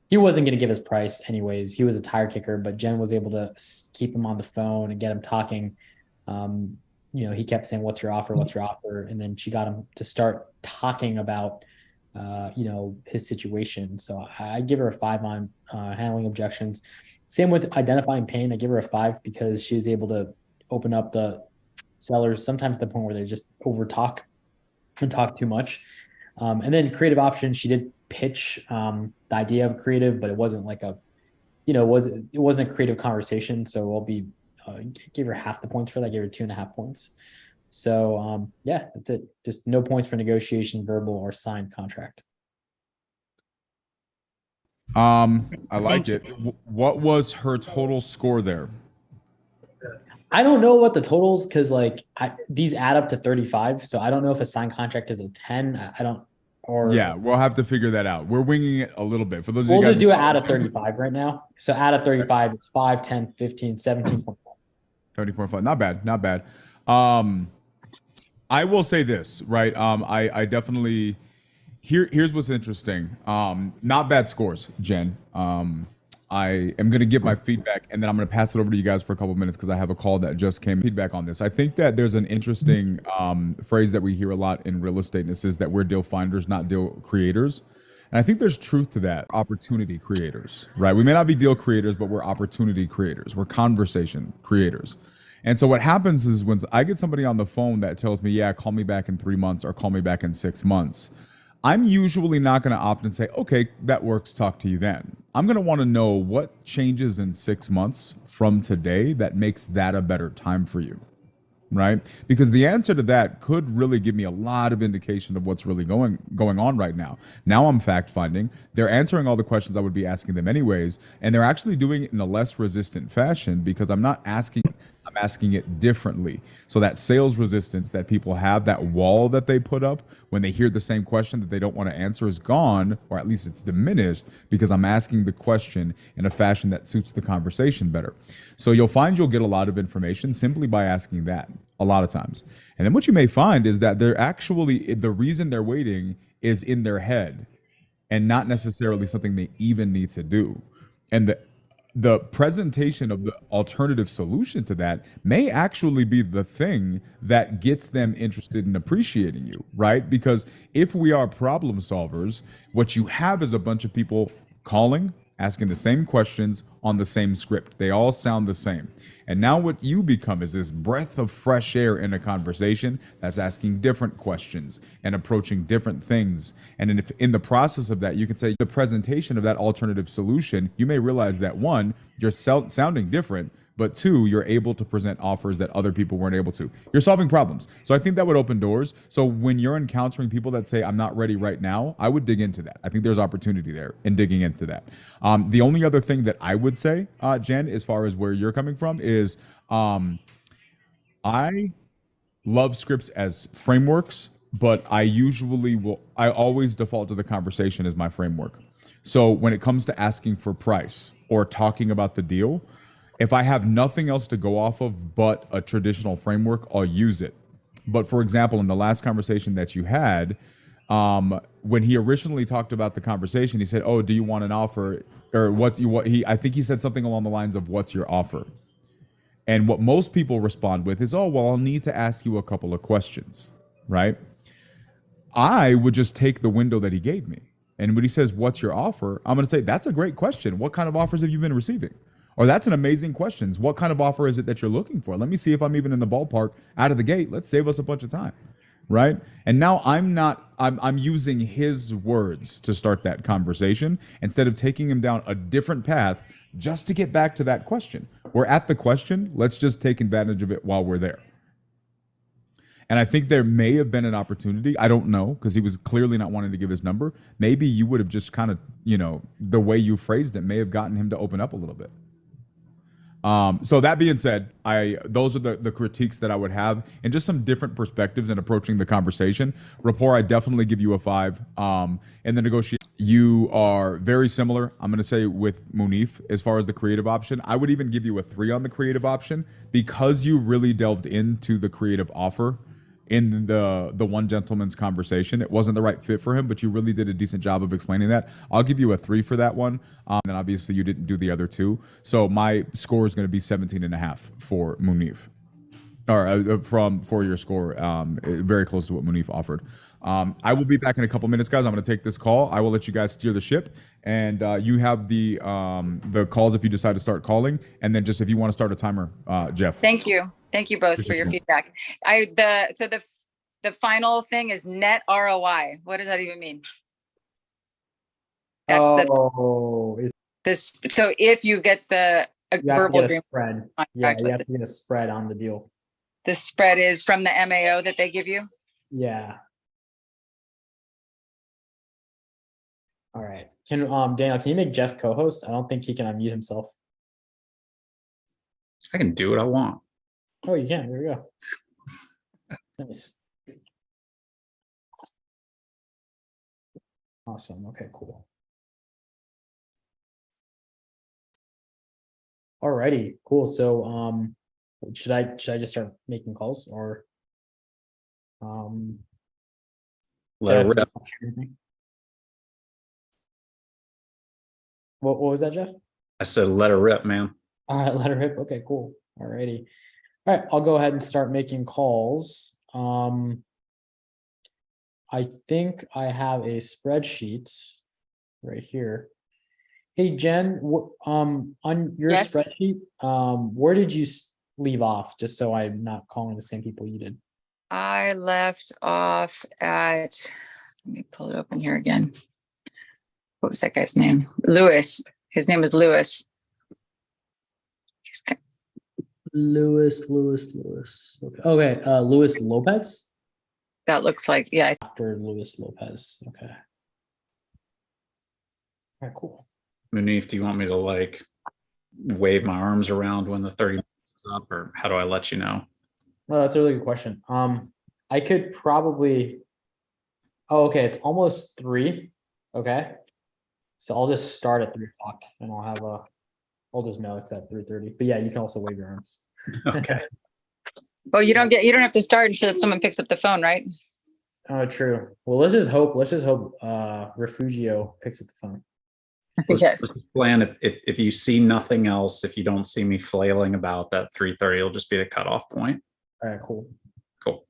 he wasn't going to give his price anyways. He was a tire kicker, but Jen was able to keep him on the phone and get him talking. He kept saying, what's your offer? What's your offer? And then she got him to start talking about, his situation. So I give her a 5 on handling objections. Same with identifying pain. I give her a 5 because she was able to open up the sellers, sometimes to the point where they just over talk and talk too much. And then creative options, she did pitch the idea of creative, but it wasn't like it wasn't a creative conversation. So I'll be give her half the points for that. I gave her 2.5 points. So that's it. Just no points for negotiation, verbal or signed contract. I like it. What was her total score there? I don't know what the totals because these add up to 35. So I don't know if a signed contract is a 10. I don't. Or yeah, we'll have to figure that out. We're winging it a little bit. For those of we'll you guys, just do it out of 35 right now. So out of 35, it's 5, 10, 15, 17.5. 30.5. Not bad. Not bad. I will say this, right? I definitely here's what's interesting. Not bad scores, Jen. I am going to give my feedback and then I'm going to pass it over to you guys for a couple of minutes because I have a call that just came. Feedback on this. I think that there's an interesting phrase that we hear a lot in real estate, and this is that we're deal finders, not deal creators. And I think there's truth to that. Opportunity creators, right? We may not be deal creators, but we're opportunity creators. We're conversation creators. And so what happens is when I get somebody on the phone that tells me, yeah, call me back in 3 months or call me back in 6 months, I'm usually not going to opt and say, okay, that works. Talk to you then. I'm going to want to know what changes in 6 months from today that makes that a better time for you. Right? Because the answer to that could really give me a lot of indication of what's really going on right now. Now I'm fact finding. They're answering all the questions I would be asking them anyways, and they're actually doing it in a less resistant fashion because I'm not asking, I'm asking it differently. So that sales resistance that people have, that wall that they put up when they hear the same question that they don't want to answer is gone, or at least it's diminished because I'm asking the question in a fashion that suits the conversation better. So you'll find you'll get a lot of information simply by asking that a lot of times. And then what you may find is that they're actually, the reason they're waiting is in their head and not necessarily something they even need to do. And the presentation of the alternative solution to that may actually be the thing that gets them interested in appreciating you, right? Because if we are problem solvers, what you have is a bunch of people calling, asking the same questions on the same script. They all sound the same. And now what you become is this breath of fresh air in a conversation that's asking different questions and approaching different things. And if in the process of that, you can say the presentation of that alternative solution, you may realize that one, you're sounding different, but two, you're able to present offers that other people weren't able to. You're solving problems. So I think that would open doors. So when you're encountering people that say, I'm not ready right now, I would dig into that. I think there's opportunity there in digging into that. The only other thing that I would say, Jen, as far as where you're coming from is, I love scripts as frameworks, but I always default to the conversation as my framework. So when it comes to asking for price or talking about the deal, if I have nothing else to go off of but a traditional framework, I'll use it. But for example, in the last conversation that you had, when he originally talked about the conversation, he said, "Oh, do you want an offer?" Or I think he said something along the lines of, "What's your offer?" And what most people respond with is, "Oh, well, I'll need to ask you a couple of questions," right? I would just take the window that he gave me. And when he says, "What's your offer?" I'm going to say, "That's a great question. What kind of offers have you been receiving?" Or "That's an amazing question. What kind of offer is it that you're looking for? Let me see if I'm even in the ballpark out of the gate. Let's save us a bunch of time." Right? And now I'm using his words to start that conversation instead of taking him down a different path just to get back to that question. We're at the question. Let's just take advantage of it while we're there. And I think there may have been an opportunity. I don't know, because he was clearly not wanting to give his number. Maybe you would have just kind of, the way you phrased it may have gotten him to open up a little bit. So that being said, those are the critiques that I would have, and just some different perspectives in approaching the conversation. Rapport, I definitely give you a 5. And the negotiation, you are very similar, I'm going to say, with Munif as far as the creative option. I would even give you a 3 on the creative option because you really delved into the creative offer in the one gentleman's conversation. It wasn't the right fit for him, but you really did a decent job of explaining that. I'll give you a 3 for that one. And obviously you didn't do the other 2. So my score is going to be 17.5 for Munif. Or for your score, very close to what Munif offered. I will be back in a couple minutes, guys. I'm going to take this call. I will let you guys steer the ship, and you have the calls if you decide to start calling, and then just if you want to start a timer, Jeff. Thank you both for your feedback. The final thing is net ROI. What does that even mean? That's so if you get the verbal agreement spread, you have to get a spread on the deal. The spread is from the MAO that they give you? Yeah. All right. Daniel, can you make Jeff co-host? I don't think he can unmute himself. I can do what I want. Oh, you can. There we go. Nice. Awesome. Okay, cool. Alrighty, cool. So should I just start making calls, or let her rip? What was that, Jeff? I said let her rip, man. All right, let her rip. Okay, cool. Alrighty. All right, I'll go ahead and start making calls. I think I have a spreadsheet right here. Hey, Jen, on your spreadsheet, where did you leave off? Just so I'm not calling the same people you did. I left off at, let me pull it open here again. What was that guy's name? Lewis. His name is Lewis. Lewis. Okay. Lewis Lopez. That looks like, yeah. After Lewis Lopez. Okay. All right, cool. Munif, do you want me to wave my arms around when the 30 minutes is up, or how do I let you know? Well, that's a really good question. I could probably, okay, it's almost 3. Okay. So I'll just start at 3 o'clock and I'll just know it's at 3:30. But yeah, you can also wave your arms. Okay. Well, you don't have to start until someone picks up the phone, right? Oh, true. Well, let's just hope Refugio picks up the phone. Yes. Let's just plan if you see nothing else, if you don't see me flailing about, that 3:30 will just be the cutoff point. All right, cool. Cool.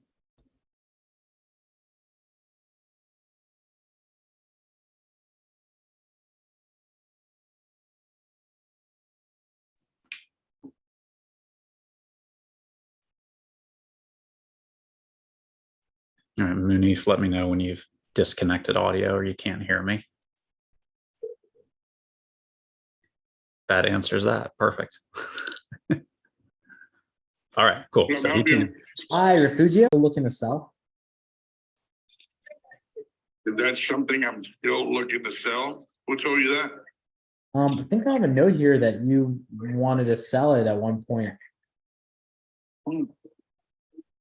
All right, Munif, let me know when you've disconnected audio or you can't hear me. That answers that. Perfect. All right, cool. So he can. Hi, Refugio. Looking to sell. That's something I'm still looking to sell. Who told you that? I think I have a note here that you wanted to sell it at one point.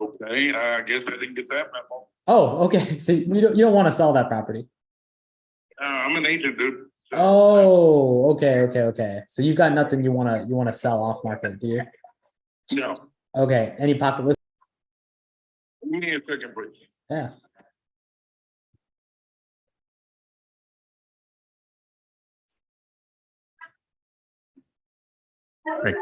Okay, I guess I didn't get that memo. Oh, okay. So you don't want to sell that property. I'm an agent, dude. So, Oh, okay. So you've got nothing you wanna sell off market, do you? No, Okay. Any pocket list? give me a second, please. Yeah. Right.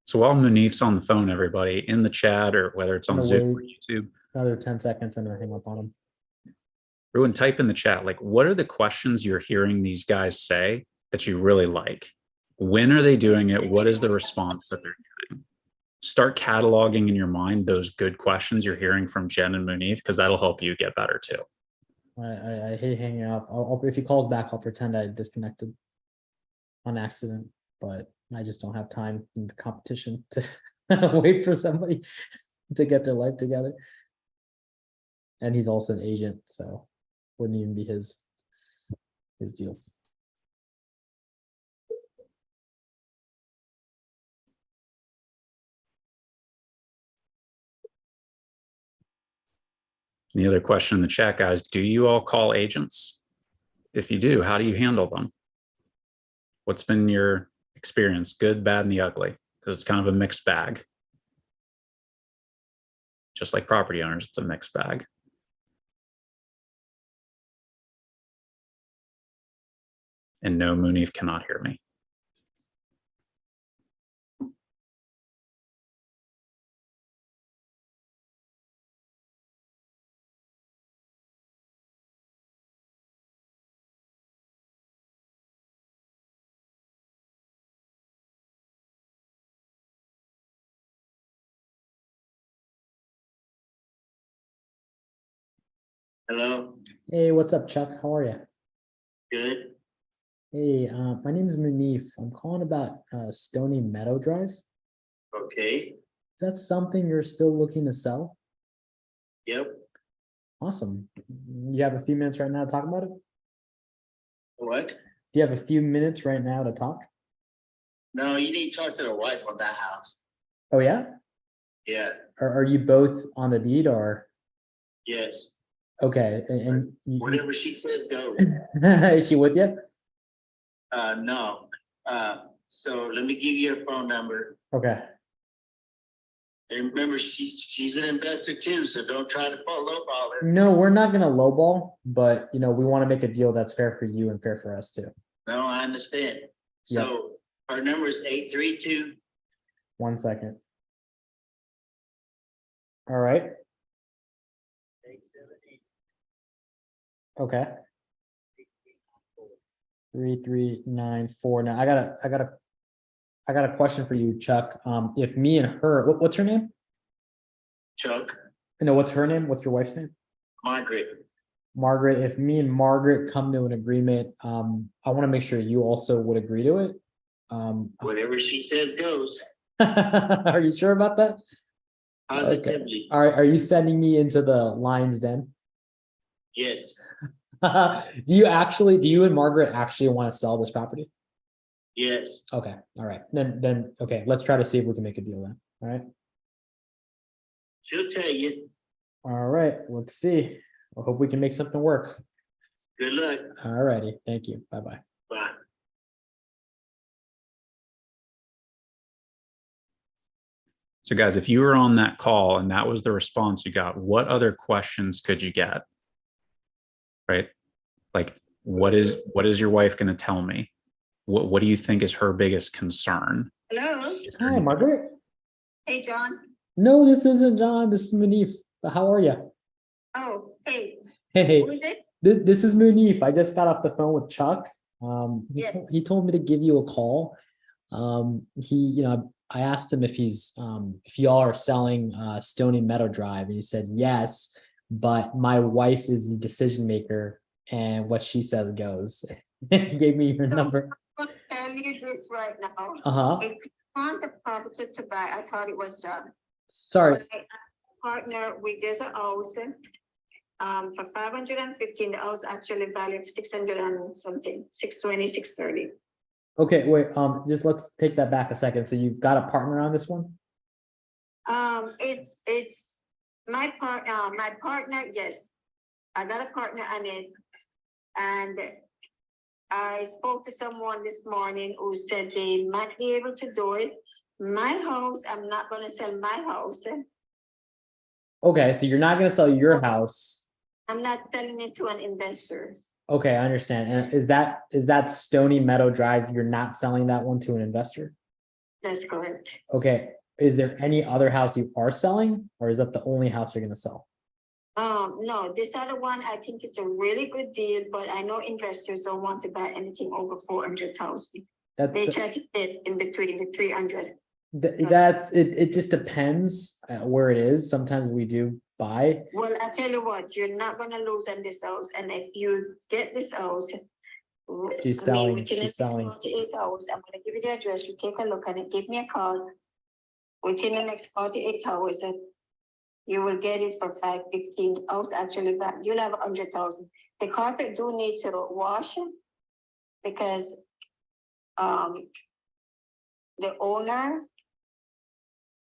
So while Munif's on the phone, everybody in the chat or whether it's on Gonna Zoom or wait YouTube, another 10 seconds and then hang up on them. everyone type in the chat, like, what are the questions you're hearing these guys say that you really like? When are they doing it? What is the response that they're getting? Start cataloging in your mind those good questions you're hearing from Jen and Munif, because that'll help you get better too. I hate hanging up. If he calls back, I'll pretend I disconnected on accident, but I just don't have time in the competition to wait for somebody to get their life together. And he's also an agent, so wouldn't even be his deal. The other question in the chat, guys, do you all call agents? If you do, how do you handle them? What's been your experience, good, bad, and the ugly? Because it's kind of a mixed bag. Just like property owners, it's a mixed bag. And no, Munif cannot hear me. Hello, Hey, what's up, Chuck? How are you? good. Hey, my name is Munif. I'm calling about Stony Meadow Drive. Is Okay, that something you're still looking to sell? yep. Awesome. You have a few minutes right now to talk about it? What? Do you have a few minutes right now to talk? No, you need to talk to the wife on that house. Oh, yeah? Yeah, Are you both on the deed or? yes. Okay, and Whatever she says goes. is she with you? No. So let me give you her phone number. Okay. And remember, she's an investor too, so don't try to lowball her. No, we're not gonna lowball, but we want to make a deal that's fair for you and fair for us too. No, I understand. So her number is 832. 1 second. All right. 878. Okay. 3394. Now I got a question for you, Chuck. If me and her, what's her name? Chuck. No, what's her name? What's your wife's name? Margaret. Margaret. If me and Margaret come to an agreement, I want to make sure you also would agree to it. Whatever she says goes. Are you sure about that? Positively. Okay. All right. Are you sending me into the lion's den? Yes. Do you and Margaret actually want to sell this property? Yes. Okay. All right. Then okay, let's try to see if we can make a deal then. All right. She'll tell you. All right. Let's see. I hope we can make something work. Good luck. All righty. Thank you. Bye-bye. Bye. So guys, if you were on that call and that was the response you got, what other questions could you get? Right? Like, what is your wife going to tell me? What do you think is her biggest concern? Hello. Hi, Margaret. Hey, John. No, this isn't John. This is Munif. How are you? Oh, hey. Hey, Who is it? this is Munif. I just got off the phone with Chuck. Yes. He told me to give you a call. I asked him if if y'all are selling Stony Meadow Drive, and he said yes, but my wife is the decision maker, and what she says goes. Gave me your number. I'll tell you this right now. Uh-huh. If you want the property to buy, I thought it was done. Sorry. My partner, we did a house for 515. The house actually valued 600 and something, 620, 630. Okay, wait, just let's take that back a second. So you've got a partner on this one? It's my partner. Yes, I got a partner on it, and I spoke to someone this morning who said they might be able to do it. My house, I'm not going to sell my house. Okay, so you're not going to sell your house. I'm not selling it to an investor. Okay, I understand. And is that Stony Meadow Drive? You're not selling that one to an investor? That's correct. Okay. Is there any other house you are selling, or is that the only house you're going to sell? No, this other one, I think it's a really good deal, but I know investors don't want to buy anything over 400,000. They try to fit in between the 300. It just depends where it is. Sometimes we do buy. Well, I tell you what, you're not going to lose on this house. And if you get this house, She's selling. within the She's next selling. 48 hours, I'm going to give you the address. You take a look at it, give me a call. Within the next 48 hours, you will get it for 515. House actually back. You'll have 100,000. The carpet do need to wash because the owner.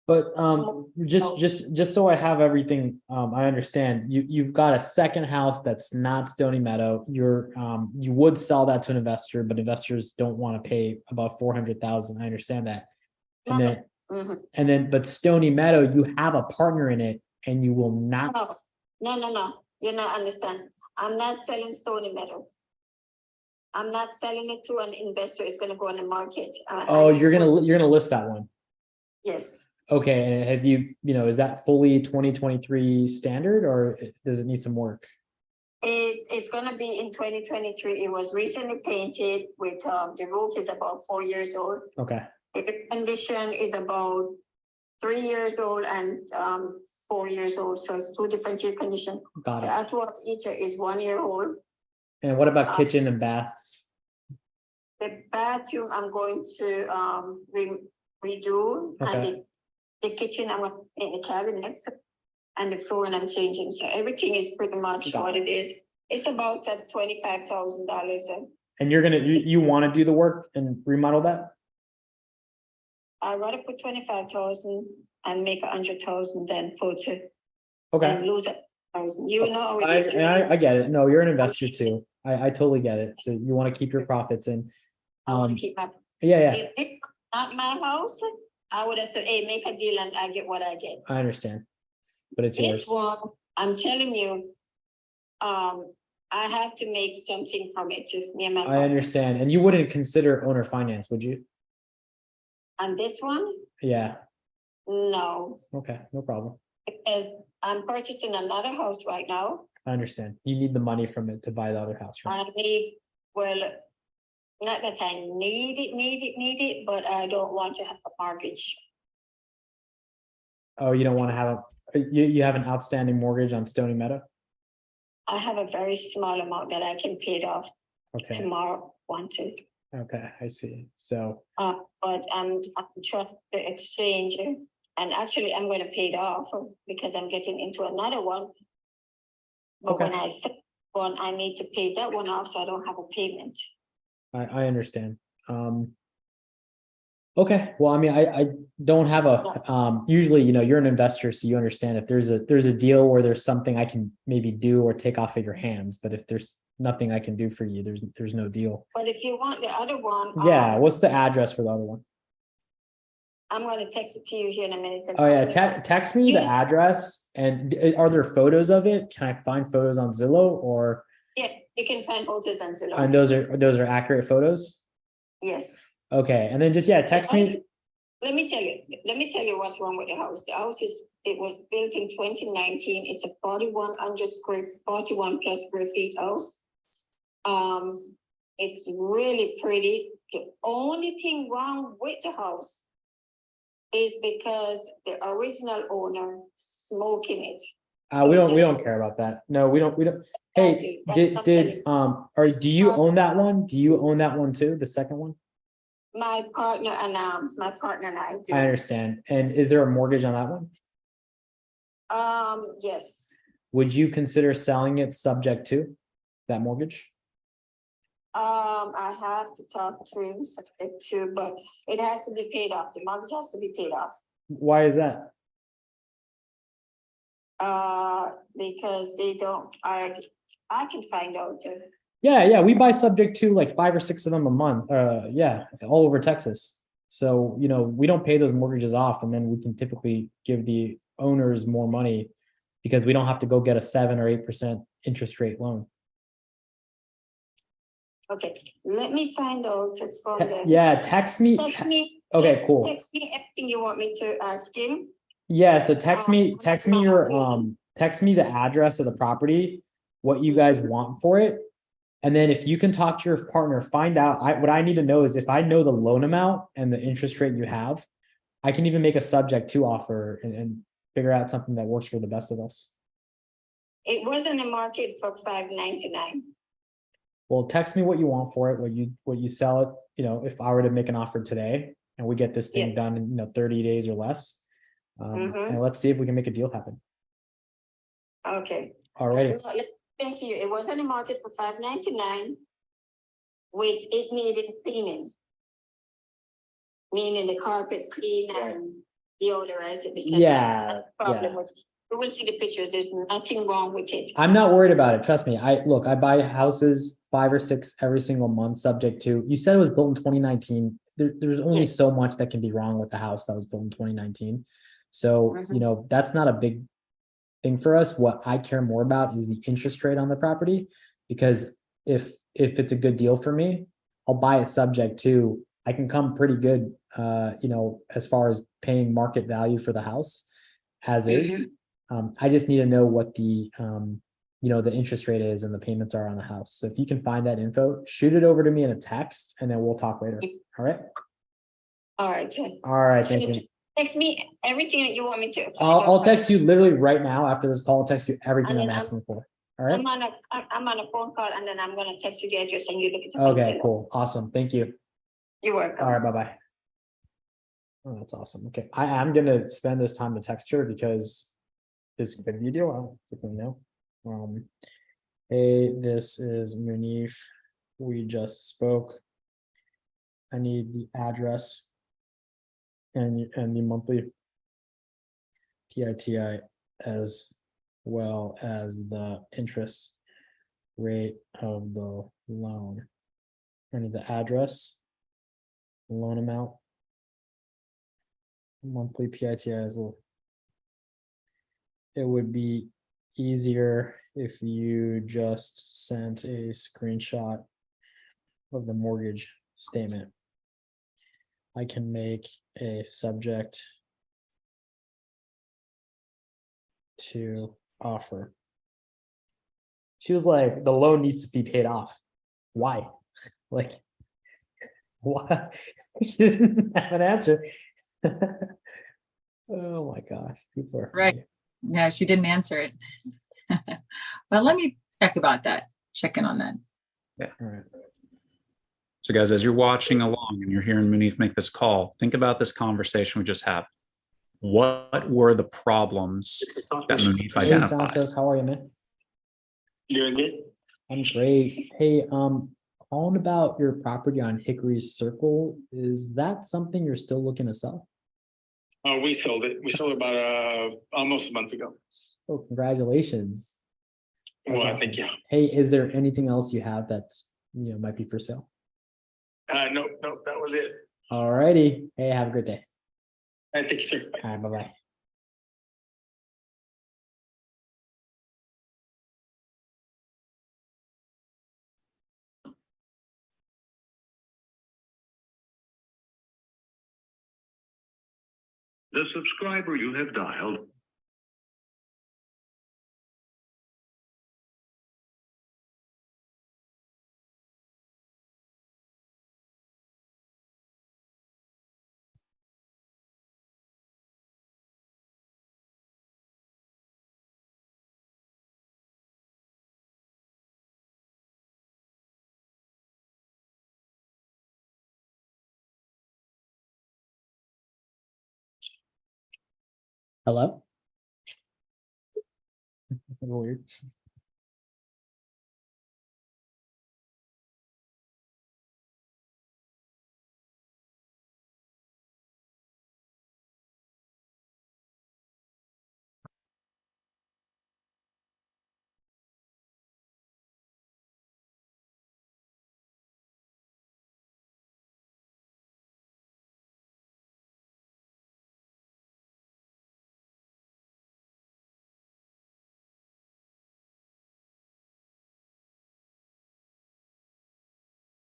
But just so I have everything, I understand you've got a second house that's not Stony Meadow. You would sell that to an investor, but investors don't want to pay about 400,000. I understand that. And then but Stony Meadow, you have a partner in it, and you will not. No. You're not understand. I'm not selling Stony Meadow. I'm not selling it to an investor. It's going to go on the market. You're gonna list that one. Yes. Okay, and have is that fully 2023 standard, or does it need some work? It's going to be in 2023. It was recently painted with the roof is about 4 years old. Okay. The condition is about 3 years old and 4 years old. So it's two different year condition. Got it. The actual heater is 1 year old. And what about kitchen and baths? The bathroom I'm going to redo. Okay. And the kitchen I'm going to paint the cabinets and the floor, and I'm changing. So everything is pretty much what it is. It's about $25,000. And you want to do the work and remodel that? I'd rather put 25,000 and make 100,000 than put it. Okay. And lose 1,000. You know. I get it. No, you're an investor too. I totally get it. So you want to keep your profits in. I want to keep my. Yeah. If it's not my house, I would have said, hey, make a deal and I get what I get. I understand, but it's yours. This one, I'm telling you, I have to make something from it. Just me and my I understand, and you wouldn't consider owner finance, would you? On this one? Yeah. No. Okay, no problem. Because I'm purchasing another house right now. I understand. You need the money from it to buy the other house, right? I need, well, not that I need it, but I don't want to have a mortgage. Oh, you don't want to have you have an outstanding mortgage on Stony Meadow? I have a very small amount that I can pay it off tomorrow, want to. Okay, I see. So. But I'm trying to exchange, and actually I'm going to pay it off because I'm getting into another one. But when I set one, I need to pay that one off, so I don't have a payment. I understand. Okay. Well, I mean, I don't have a, usually, you're an investor, so you understand if there's a deal where there's something I can maybe do or take off of your hands, but if there's nothing I can do for you, there's no deal. But if you want the other one. Yeah. What's the address for the other one? I'm going to text it to you here in a minute. Oh yeah. Text me the address, and are there photos of it? Can I find photos on Zillow or? Yeah, you can find photos on Zillow. And those are accurate photos? Yes. Okay, and then just text me. Let me tell you what's wrong with the house. The house it was built in 2019. It's a 41 plus square feet house. It's really pretty. The only thing wrong with the house is because the original owner smoking it. We don't care about that. No, we don't. Hey, do you own that one? Do you own that one too? The second one? My partner and I do. I understand. And is there a mortgage on that one? Yes. Would you consider selling it subject to that mortgage? I have to talk to him subject to, but it has to be paid off. The mortgage has to be paid off. Why is that? Because they don't, I can find out. Yeah, we buy subject to like 5 or 6 of them a month. Yeah, all over Texas. So, you know, we don't pay those mortgages off, and then we can typically give the owners more money because we don't have to go get a 7 or 8% interest rate loan. Okay, let me find out from them. Yeah, text me. Okay, cool. Text me everything you want me to ask him. Yeah, so text me the address of the property, what you guys want for it. And then if you can talk to your partner, find out, what I need to know is if I know the loan amount and the interest rate you have, I can even make a subject to offer and figure out something that works for the best of us. It was in the market for $599. Well, text me what you want for it, what you sell it, you know, if I were to make an offer today and we get this thing done in, you know, 30 days or less. And let's see if we can make a deal happen. Okay. All right. Thank you. It was on the market for $599, with it needed cleaning, meaning the carpet clean and deodorize it. Because that's the problem with it. We will see the pictures. There's nothing wrong with it. I'm not worried about it. Trust me. I buy houses 5 or 6 every single month, subject to, you said it was built in 2019. There's only so much that can be wrong with the house that was built in 2019. So, you know, that's not a big thing for us. What I care more about is the interest rate on the property, because if it's a good deal for me, I'll buy it subject to, I can come pretty good, you know, as far as paying market value for the house as is. I just need to know what the, you know, the interest rate is and the payments are on the house. So if you can find that info, shoot it over to me in a text and then we'll talk later. All right. All right. Okay. All right. Thank you. Text me everything that you want me to. I'll text you literally right now after this call. I'll text you everything I'm asking for. All right. I'm on a phone call and then I'm going to text you the address and you look at the Okay, cool. Awesome. Thank you. You're welcome. All right. Bye-bye. Oh, that's awesome. Okay. I am going to spend this time to text her because this is a good video. I don't freaking know. Hey, this is Munif. We just spoke. I need the address and the monthly PITI as well as the interest rate of the loan. I need the address, loan amount, monthly PITI as well. It would be easier if you just sent a screenshot of the mortgage statement. I can make a subject to offer. She was like, the loan needs to be paid off. Why? Like, what? She didn't have an answer. Oh my gosh, people are right. Yeah, she didn't answer it. Well, let me check in on that. Yeah. All right. So guys, as you're watching along and you're hearing Munif make this call, think about this conversation we just had. What were the problems that Munif identified? Hey Santos, how are you, man? Doing good. I'm great. Hey, calling about your property on Hickory Circle. Is that something you're still looking to sell? We sold it. We sold it about almost a month ago. Oh, congratulations. That's Well, awesome. thank you. Hey, is there anything else you have that, you know, might be for sale? No, that was it. All righty. Hey, have a good day. Thank you, sir. All right, bye-bye. The subscriber you have dialed Hello? Weird.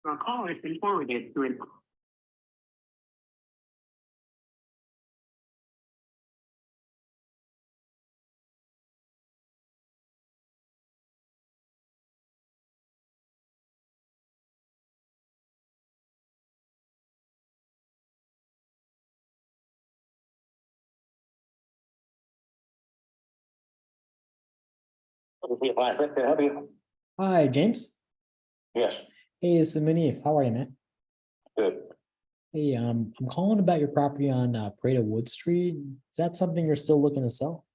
Your call has been forwarded to an. Hi, James. Yes, Hey, this is Manif. How are you, man? good. Hey, I'm calling about your property on Parada Wood Street. Is that something you're still looking to sell?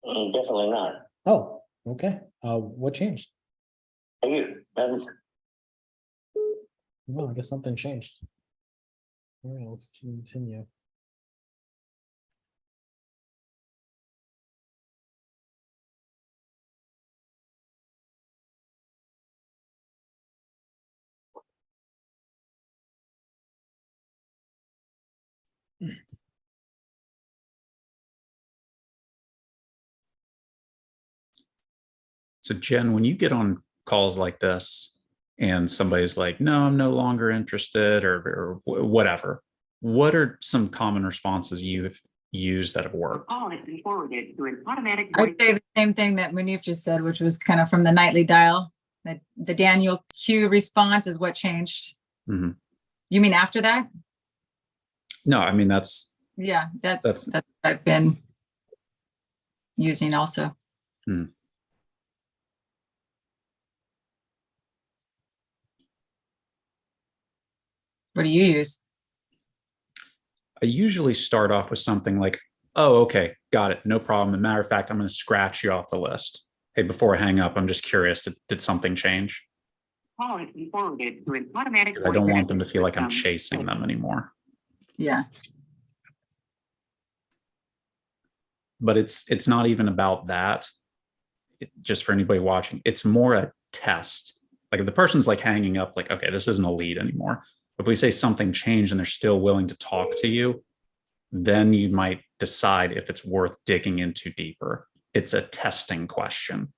Definitely not. Oh, okay. What changed? You, Well, I guess something changed. All right, let's continue. So Jen, when you get on calls like this and somebody's like, no, I'm no longer interested or whatever, what are some common responses you've used that have worked? Call has been forwarded to an automatic. I say the same thing that Munif just said, which was kind of from the nightly dial. That the Daniel Q response is what changed. Mhm. You mean after that? No, I mean, that's Yeah, that's what I've been using also. Hmm. What do you use? I usually start off with something like, oh, okay, got it. No problem. As a matter of fact, I'm going to scratch you off the list. Hey, before I hang up, I'm just curious, did something change? Call has been forwarded to an automatic. I don't want them to feel like I'm chasing them anymore. Yeah. But it's not even about that. Just for anybody watching, it's more a test. Like if the person's like hanging up, like, okay, this isn't a lead anymore. If we say something changed and they're still willing to talk to you, then you might decide if it's worth digging into deeper. It's a testing question.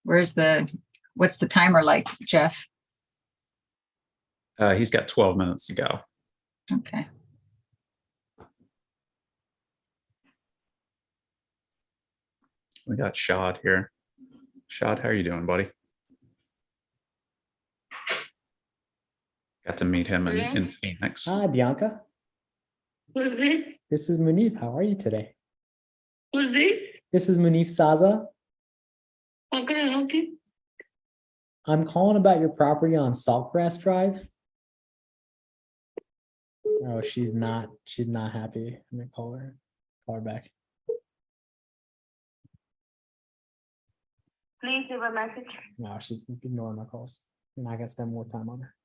What's the timer like, Jeff? He's got 12 minutes to go. Okay. We got Shad here. Shad, how are you doing, buddy? Got to meet him in Phoenix. Hi, Bianca. Who's this? This is Munif. How are you today? Who's this? This is Munif Saza. How can I help you? I'm calling about your property on Saltgrass Drive. Oh, she's not happy. I'm gonna call her back. Please leave a message. No, she's ignoring my calls. I'm not gonna spend more time on her.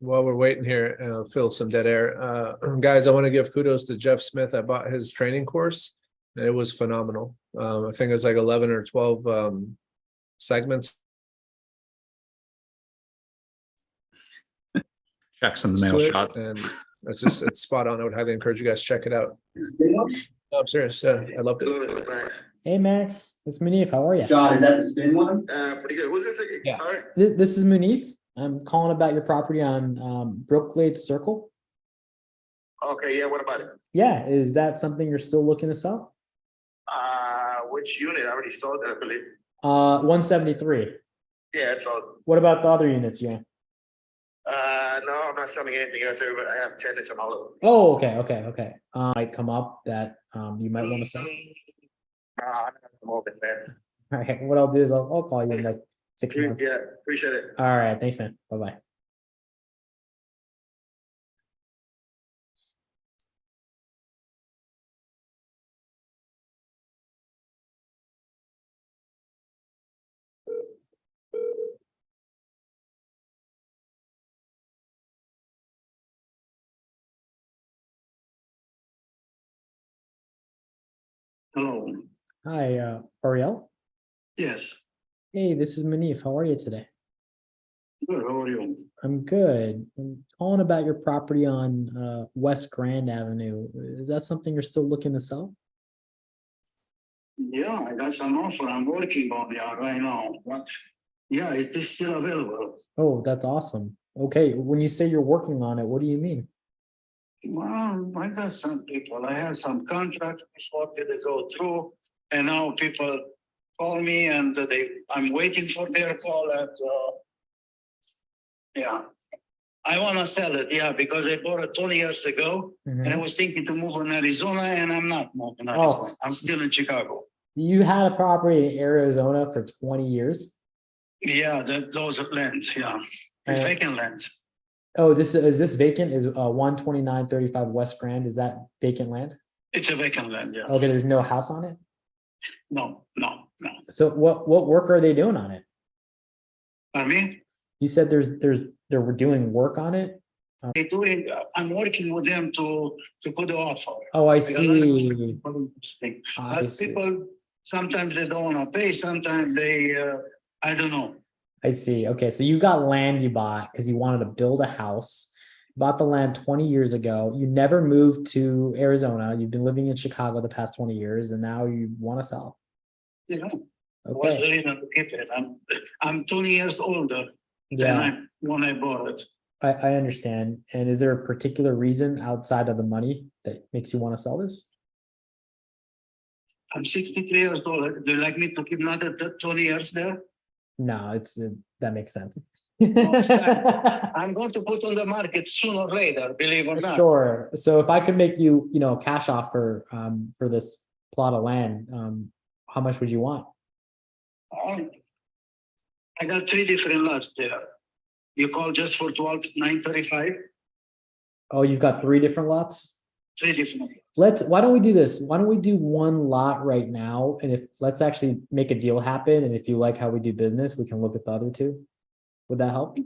While we're waiting here, fill some dead air. Guys, I want to give kudos to Jeff Smith. I bought his training course. And it was phenomenal. I think it was like 11 or 12 segments. Checks in the mail shot. And it's spot on. I would highly encourage you guys to check it out. No, I'm serious. Yeah, I loved it. Hey, Max. It's Munif. How are you? John, is that the spin one? Pretty good. Who's this again? Yeah. Sorry. This is Munif. I'm calling about your property on Brookglade Circle. Okay, yeah, what about it? Yeah, is that something you're still looking to sell? Which unit? I already sold that, I believe. 173. Yeah, it's all, What about the other units? Yeah. No, I'm not selling anything else. Everybody, I have tenants and all of them. Oh, okay. Might come up that you might want to sell. I'm at the moment, man. All right, what I'll do is I'll call you in like 6 months. Yeah, appreciate it. All right, thanks, man. Bye-bye. Hello. Hi, Ariel. Yes. Hey, this is Manif. How are you today? Good. How are you? I'm good. I'm calling about your property on West Grand Avenue. Is that something you're still looking to sell? Yeah, I got some offer. I'm working on it right now. But yeah, it is still available. Oh, that's awesome. Okay, when you say you're working on it, what do you mean? Well, I got some people. I have some contracts before they go through, and now people call me and I'm waiting for their call. Yeah, I want to sell it. Yeah, because I bought it 20 years ago, and I was thinking to move in Arizona, and I'm not moving to Arizona. I'm still in Chicago. You had a property in Arizona for 20 years? Yeah, those are lands. Yeah, it's vacant land. Oh, is this vacant? Is 12935 West Grand? Is that vacant land? It's a vacant land. Yeah. Okay, there's no house on it? No. So what work are they doing on it? Pardon me? You said they were doing work on it? I'm working with them to put the offer. Oh, I see. But people sometimes they don't want to pay. Sometimes they, I don't know. I see. Okay, so you got land you bought because you wanted to build a house. You bought the land 20 years ago. You never moved to Arizona. You've been living in Chicago the past 20 years, and now you want to sell. You know, what's the reason to keep it? I'm 20 years older than when I bought it. I understand. And is there a particular reason outside of the money that makes you want to sell this? I'm 63 years old. Do you like me to keep another 20 years there? No, that makes sense. I'm going to put on the market sooner or later, believe it or not. Sure. So if I could make you, a cash offer for this plot of land, how much would you want? I got 3 different lots there. You call just for 12,935? Oh, you've got 3 different lots? 3 different. Why don't we do this? Why don't we do one lot right now? And let's actually make a deal happen. And if you like how we do business, we can look at the other 2. Would that help?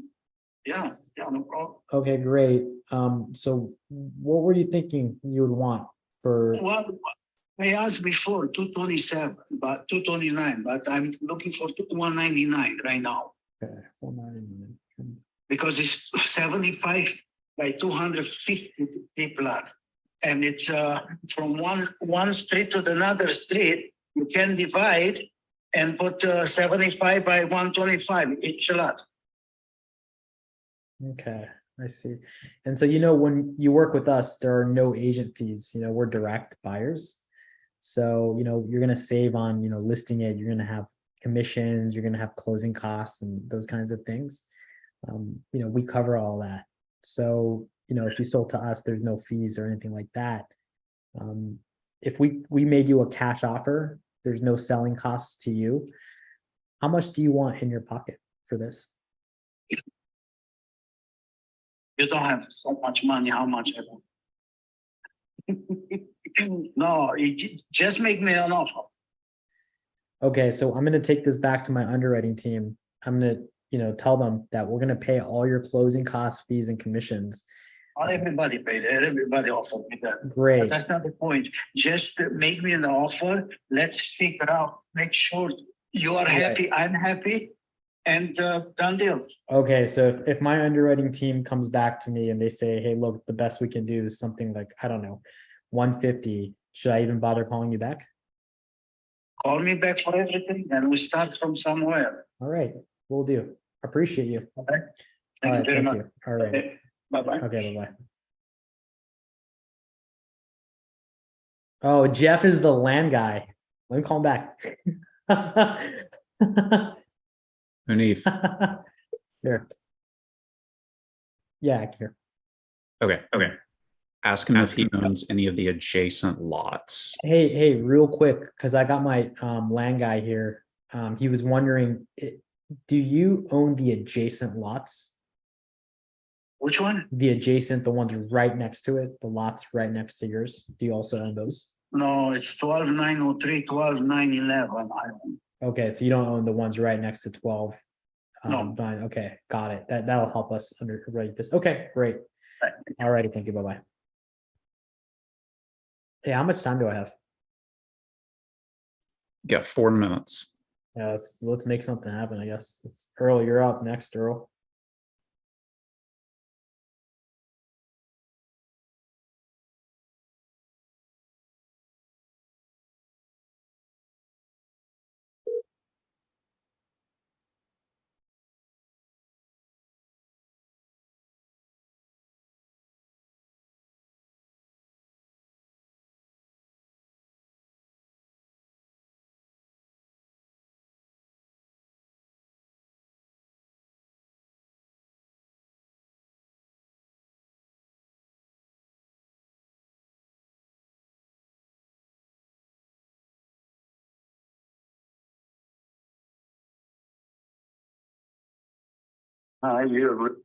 Yeah, no problem. Okay, great. So what were you thinking you would want for? Well, I asked before 227, but 229, but I'm looking for 199 right now. Okay, 199. Because it's 75 by 250 deep lot. And it's from one street to another street, you can divide and put 75 by 125 each lot. Okay, I see. And so, when you work with us, there are no agent fees. We're direct buyers. So, you're going to save on, listing it. You're going to have commissions. You're going to have closing costs and those kinds of things. We cover all that. So, if you sold to us, there's no fees or anything like that. If we made you a cash offer, there's no selling costs to you. How much do you want in your pocket for this? You don't have so much money. How much I want? No, just make me an offer. Okay, so I'm going to take this back to my underwriting team. I'm going to, tell them that we're going to pay all your closing costs, fees, and commissions. Not everybody paid it. Everybody offered me that. Great. But that's not the point. Just make me an offer. Let's figure out. Make sure you are happy. I'm happy. And done deal. Okay, so if my underwriting team comes back to me and they say, hey, look, the best we can do is something like, I don't know, 150, should I even bother calling you back? Call me back for everything and we start from somewhere. All right, will do. Appreciate you. Okay. Thank you very much. All right. Okay. Bye-bye. Okay, bye-bye. Oh, Jeff is the land guy. Let me call him back. Hanif, Here. Yeah, I can hear. Okay. Ask him if he owns any of the adjacent lots. Hey, real quick, because I got my land guy here. He was wondering, do you own the adjacent lots? Which one? The ones right next to it, the lots right next to yours. Do you also own those? No, it's 12903, 12911. Okay, so you don't own the ones right next to 12. No. 9. Okay, got it. That'll help us underwrite this. Okay, great. All righty, thank you. Bye-bye. Hey, how much time do I have? You got 4 minutes. Yeah, let's make something happen, I guess. Earl, you're up next, Earl. You.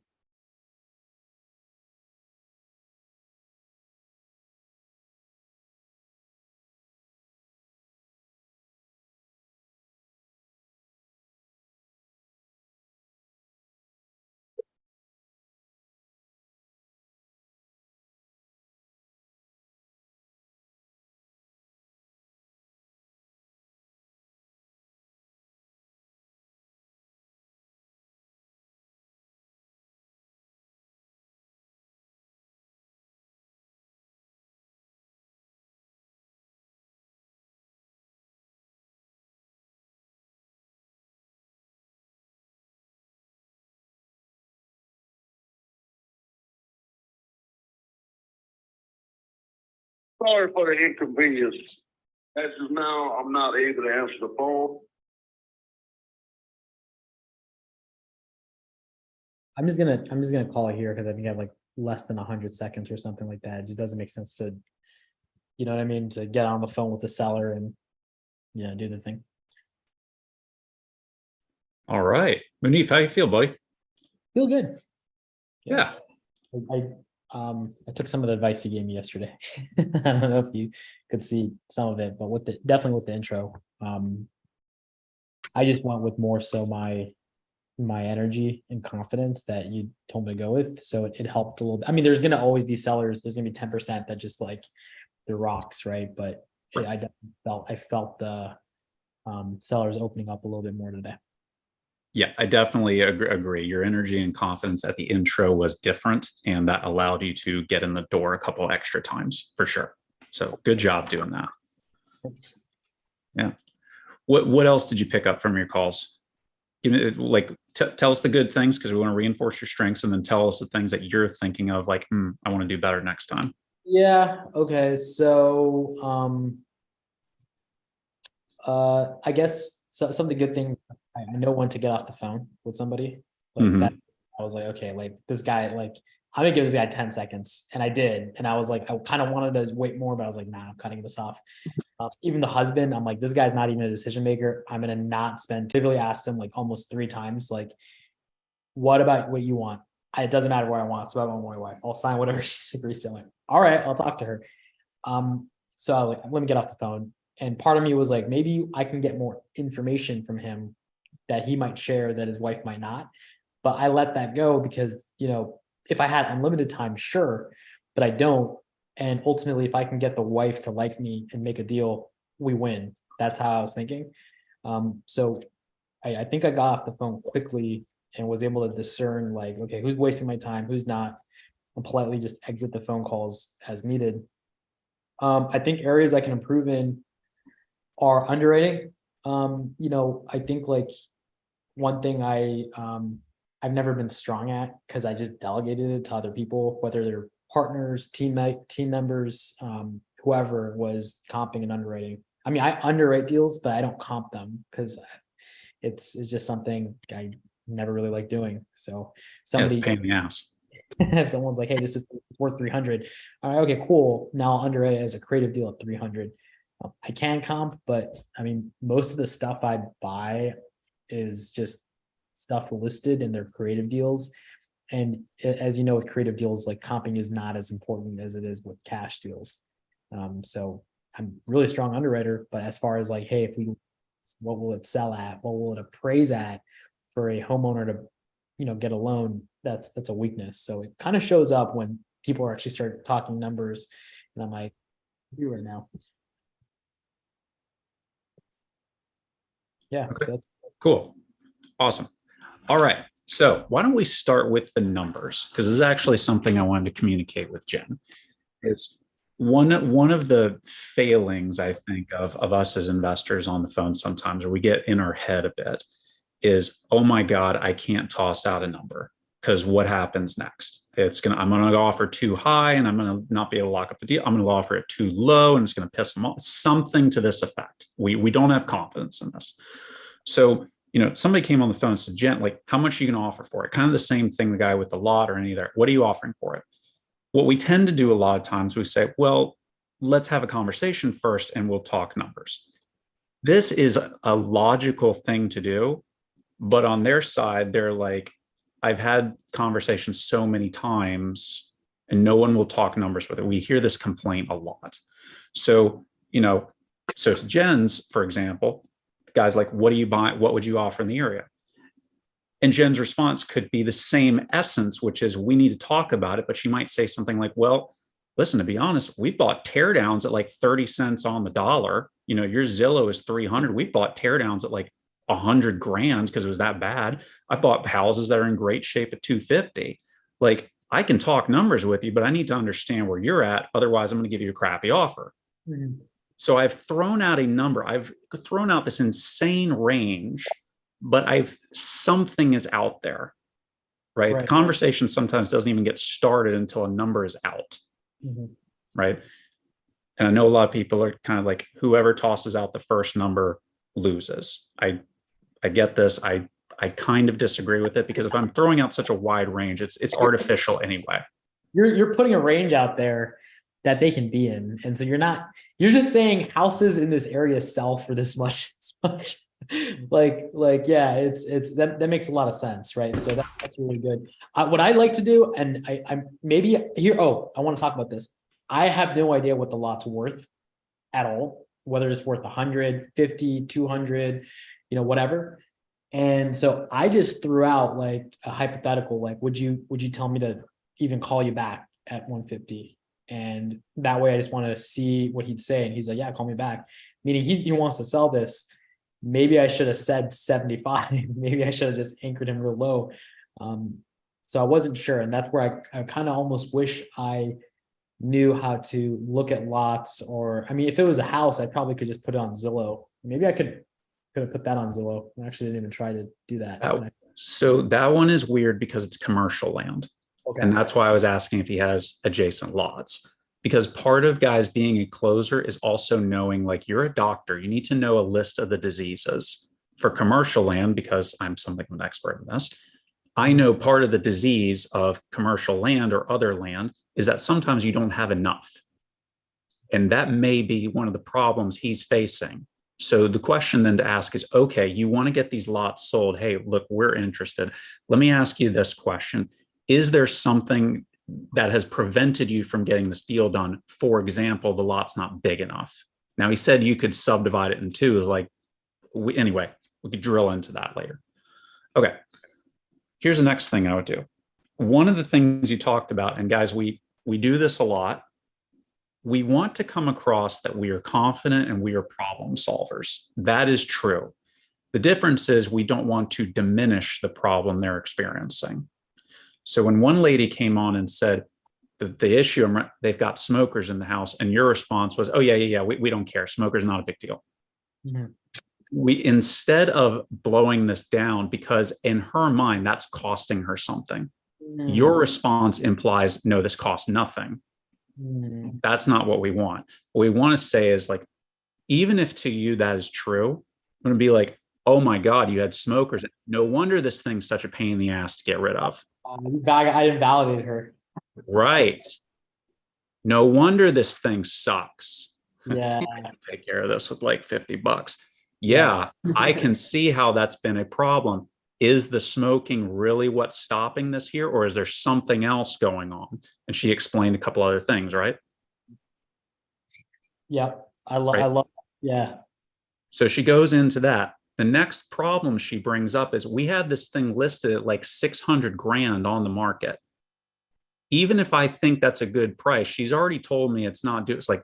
Sorry for the inconvenience. As of now, I'm not able to answer the phone. I'm just gonna call it here because I think I have like less than 100 seconds or something like that. It just doesn't make sense to, you know what I mean, to get on the phone with the seller and do the thing. All right. Munif, how you feel, buddy? Feel good. Yeah. I took some of the advice you gave me yesterday. I don't know if you could see some of it, but definitely with the intro, I just went with more so my energy and confidence that you told me to go with. So it helped a little bit. I mean, there's going to always be sellers. There's going to be 10% that just like the rocks, right? But I definitely felt the sellers opening up a little bit more today. Yeah, I definitely agree. Your energy and confidence at the intro was different, and that allowed you to get in the door a couple extra times for sure. So good job doing that. Thanks. Yeah. What else did you pick up from your calls? Give me tell us the good things because we want to reinforce your strengths, and then tell us the things that you're thinking of, like, I want to do better next time. Yeah. Okay. So I guess some of the good things. I know when to get off the phone with somebody like that. I was like, okay, like this guy, like I'm gonna give this guy 10 seconds, and I did, and I was like, I kind of wanted to wait more, but I was like, nah, I'm cutting this off. Even the husband, I'm like, this guy's not even a decision maker. I'm gonna not spend. Typically, asked him like almost 3 times, like, what about what you want? It doesn't matter what I want. So I want my wife. I'll sign whatever she agrees to. I'm like, all right, I'll talk to her. So I was like, let me get off the phone. And part of me was like, maybe I can get more information from him that he might share that his wife might not. But I let that go because, if I had unlimited time, sure, but I don't. And ultimately, if I can get the wife to like me and make a deal, we win. That's how I was thinking. So I think I got off the phone quickly and was able to discern, like, okay, who's wasting my time, who's not, and politely just exit the phone calls as needed. I think areas I can improve in are underwriting. I think like one thing I've never been strong at because I just delegated it to other people, whether they're partners, team members, whoever was comping and underwriting. I mean, I underwrite deals, but I don't comp them because it's just something I never really like doing. So somebody it's a pain in the ass. If someone's like, hey, this is worth 300. All right, okay, cool. Now I'll underwrite it as a creative deal at 300. I can comp, but I mean, most of the stuff I buy is just stuff listed in their creative deals. And as you know, with creative deals, like comping is not as important as it is with cash deals. So I'm really strong underwriter, but as far as like, hey, if we, what will it sell at? What will it appraise at for a homeowner to, get a loan? That's a weakness. So it kind of shows up when people actually start talking numbers, and I'm like, you right now. Yeah. Okay. So that's Cool. Awesome. All right. So why don't we start with the numbers? Because this is actually something I wanted to communicate with Jen. It's one of the failings, I think, of us as investors on the phone sometimes, or we get in our head a bit, is, oh my God, I can't toss out a number, because what happens next? I'm gonna offer too high and I'm gonna not be able to lock up the deal. I'm gonna offer it too low and it's gonna piss them off. Something to this effect. We don't have confidence in this. So, somebody came on the phone and said, Jen, like, how much are you gonna offer for it? Kind of the same thing, the guy with the lot or any of that. What are you offering for it? What we tend to do a lot of times, we say, well, let's have a conversation first and we'll talk numbers. This is a logical thing to do, but on their side, they're like, I've had conversations so many times and no one will talk numbers with it. We hear this complaint a lot. So, so to Jen's, for example, the guy's like, what do you buy? What would you offer in the area? And Jen's response could be the same essence, which is, we need to talk about it. But she might say something like, well, listen, to be honest, we bought teardowns at like 30 cents on the dollar. Your Zillow is 300. We bought teardowns at like 100 grand because it was that bad. I bought houses that are in great shape at 250. Like, I can talk numbers with you, but I need to understand where you're at. Otherwise, I'm going to give you a crappy offer. Mm-hmm. So I've thrown out a number. I've thrown out this insane range, but something is out there, right? The conversation sometimes doesn't even get started until a number is out, mm-hmm. right? And I know a lot of people are kind of like, whoever tosses out the first number loses. I get this. I kind of disagree with it, because if I'm throwing out such a wide range, it's artificial anyway. You're putting a range out there that they can be in. And so you're just saying houses in this area sell for this much. like, yeah, it's that makes a lot of sense. Right. So that's really good. What I like to do, and I'm maybe here. Oh, I want to talk about this. I have no idea what the lot's worth at all, whether it's worth 100, 50, 200, whatever. And so I just threw out like a hypothetical, like, would you tell me to even call you back at 150? And that way I just wanted to see what he'd say. And he's like, yeah, call me back. Meaning he wants to sell this. Maybe I should have said 75. Maybe I should have just anchored him real low. So I wasn't sure. And that's where I kind of almost wish I knew how to look at lots. Or, I mean, if it was a house, I probably could just put it on Zillow. Maybe I could have put that on Zillow. I actually didn't even try to do that. So that one is weird because it's commercial land. Okay. And that's why I was asking if he has adjacent lots, because part of guys being a closer is also knowing, like, you're a doctor, you need to know a list of the diseases for commercial land, because I'm something of an expert in this. I know part of the disease of commercial land or other land is that sometimes you don't have enough. And that may be one of the problems he's facing. So the question then to ask is, okay, you want to get these lots sold. Hey, look, we're interested. Let me ask you this question. Is there something that has prevented you from getting this deal done? For example, the lot's not big enough. Now, he said you could subdivide it in two. Like, anyway, we could drill into that later. Okay, here's the next thing I would do. One of the things you talked about, and guys, we do this a lot. We want to come across that we are confident and we are problem solvers. That is true. The difference is we don't want to diminish the problem they're experiencing. So when one lady came on and said the issue, they've got smokers in the house, and your response was, oh, yeah, we don't care. Smokers, not a big deal. Mm-hmm. We, instead of blowing this down, because in her mind, that's costing her something. Mm-hmm. Your response implies, no, this costs nothing. Mm-hmm. That's not what we want. What we want to say is, like, even if to you that is true, I'm going to be like, oh my God, you had smokers. No wonder this thing's such a pain in the ass to get rid of. I didn't validate her. Right. No wonder this thing sucks. Yeah. Take care of this with like $50. Yeah, I can see how that's been a problem. Is the smoking really what's stopping this here, or is there something else going on? And she explained a couple other things, right? Yeah. I love, yeah. So she goes into that. The next problem she brings up is we had this thing listed at like 600 grand on the market. Even if I think that's a good price, she's already told me it's not due. It's like,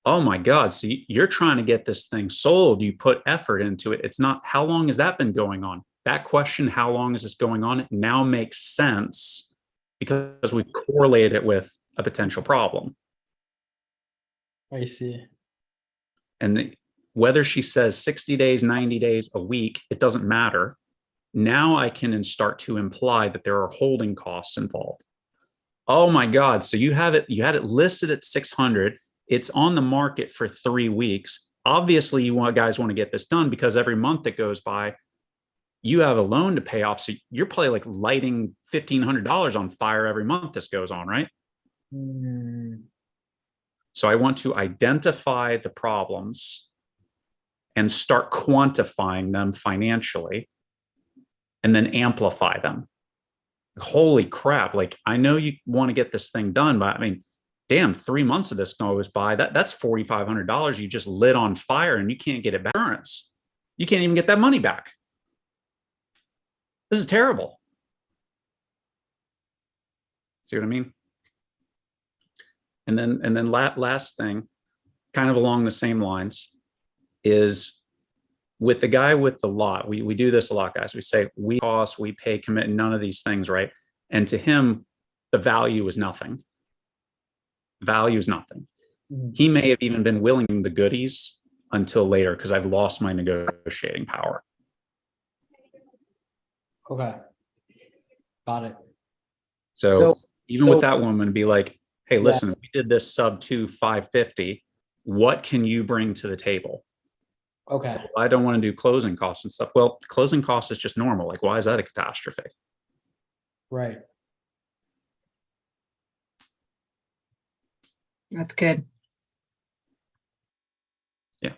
oh my God, so you're trying to get this thing sold. You put effort into it. It's not, how long has that been going on? That question, how long is this going on? It now makes sense because we've correlated it with a potential problem. I see. And whether she says 60 days, 90 days, a week, it doesn't matter. Now I can start to imply that there are holding costs involved. Oh my God. So you had it listed at 600. It's on the market for 3 weeks. Obviously, guys want to get this done because every month that goes by, you have a loan to pay off. So you're probably like lighting $1,500 on fire every month this goes on, right? So I want to identify the problems and start quantifying them financially and then amplify them. Holy crap. Like, I know you want to get this thing done, but I mean, damn, 3 months of this goes by. That's $4,500 you just lit on fire and you can't get it back. You can't even get that money back. This is terrible. See what I mean? And then last thing, kind of along the same lines, is with the guy with the lot. We do this a lot, guys. We say we cost, we pay, commit, none of these things, right? And to him, the value is nothing. Value is nothing. He may have even been willing the goodies until later because I've lost my negotiating power. Okay. Got it. So even with that woman, be like, hey, listen, we did this sub to 550. What can you bring to the table? Okay. Well, I don't want to do closing costs and stuff. Well, closing costs is just normal. Like, why is that a catastrophe? Right. That's good. Yeah.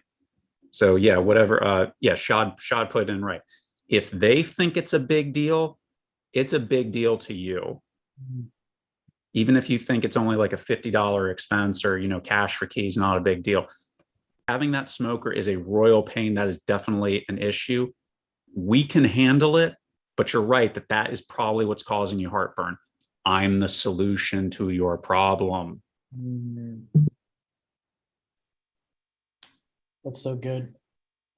So yeah, whatever. Yeah, Shad put it in right. If they think it's a big deal, it's a big deal to you. Even if you think it's only like a $50 expense or, cash for keys, not a big deal. Having that smoker is a royal pain. That is definitely an issue. We can handle it, but you're right that is probably what's causing you heartburn. I'm the solution to your problem. That's so good.